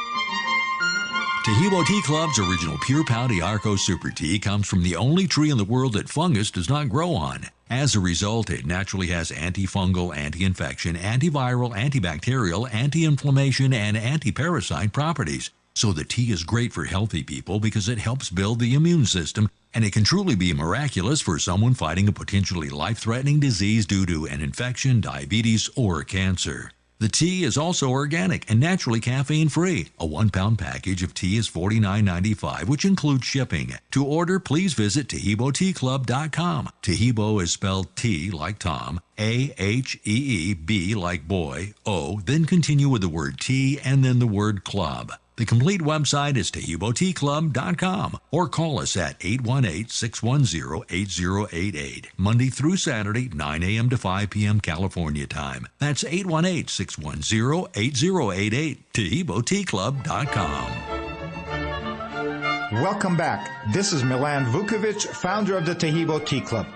Tahibo Tea Club's original Pure Pouty Arco Super Tea comes from the only tree in the world that fungus does not grow on. As a result, it naturally has antifungal, anti-infection, antiviral, antibacterial, anti-inflammation, and anti-parasite properties. So the tea is great for healthy people because it helps build the immune system, and it can truly be miraculous for someone fighting a potentially life-threatening disease due to an infection, diabetes, or cancer. The tea is also organic and naturally caffeine-free. A 1-pound package of tea is $49.95, which includes shipping. To order, please visit TahiboTeaClub.com. Tahibo is spelled T like Tom, A-H-E-E-B like boy, O, then continue with the word tea and then the word club. The complete website is TahiboTeaClub.com, or call us at 818-610-8088, Monday through Saturday, 9 a.m. to 5 p.m. California time. That's 818-610-8088, TahiboTeaClub.com. Welcome back. This is Milan Vukovic, founder of the Tahibo Tea Club.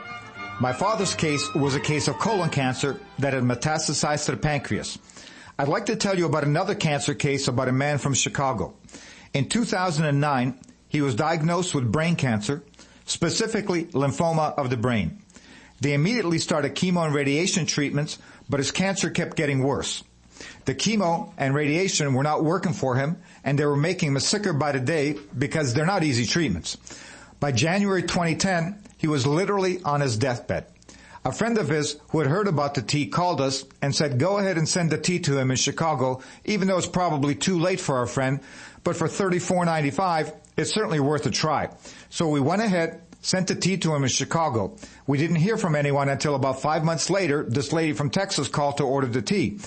My father's case was a case of colon cancer that had metastasized to the pancreas. I'd like to tell you about another cancer case about a man from Chicago. In 2009, he was diagnosed with brain cancer, specifically lymphoma of the brain. They immediately started chemo and radiation treatments, but his cancer kept getting worse. The chemo and radiation were not working for him, and they were making him sicker by the day because they're not easy treatments. By January 2010, he was literally on his deathbed. A friend of his who had heard about the tea called us and said, go ahead and send the tea to him in Chicago, even though it's probably too late for our friend, but for $34.95, it's certainly worth a try. So we went ahead, sent the tea to him in Chicago. We didn't hear from anyone until about 5 months later, this lady from Texas called to order the tea.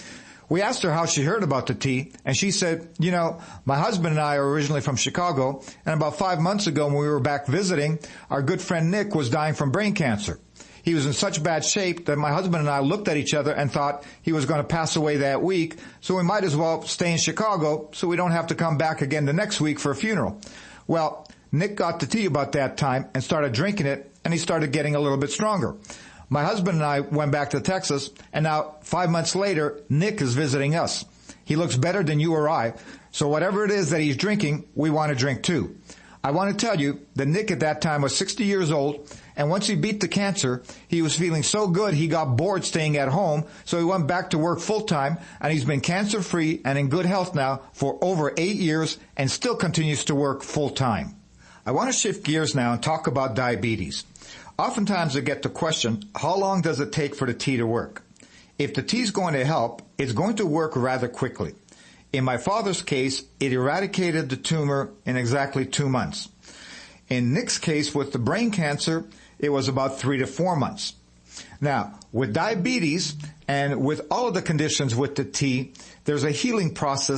We asked her how she heard about the tea, and she said, you know, my husband and I are originally from Chicago, and about 5 months ago when we were back visiting, our good friend Nick was dying from brain cancer. He was in such bad shape that my husband and I looked at each other and thought he was going to pass away that week, so we might as well stay in Chicago so we don't have to come back again the next week for a funeral. Well, Nick got the tea about that time and started drinking it, and he started getting a little bit stronger. My husband and I went back to Texas, and now 5 months later, Nick is visiting us. He looks better than you or I, so whatever it is that he's drinking, we want to drink too. I want to tell you that Nick at that time was 60 years old, and once he beat the cancer, he was feeling so good he got bored staying at home, so he went back to work full-time, and he's been cancer-free and in good health now for over 8 years and still continues to work full-time. I want to shift gears now and talk about diabetes. Oftentimes I get the question, how long does it take for the tea to work? If the tea is going to help, it's going to work rather quickly. In my father's case, it eradicated the tumor in exactly 2 months. In Nick's case with the brain cancer, it was about 3 to 4 months. Now, with diabetes and with all of the conditions with the tea, there's a healing process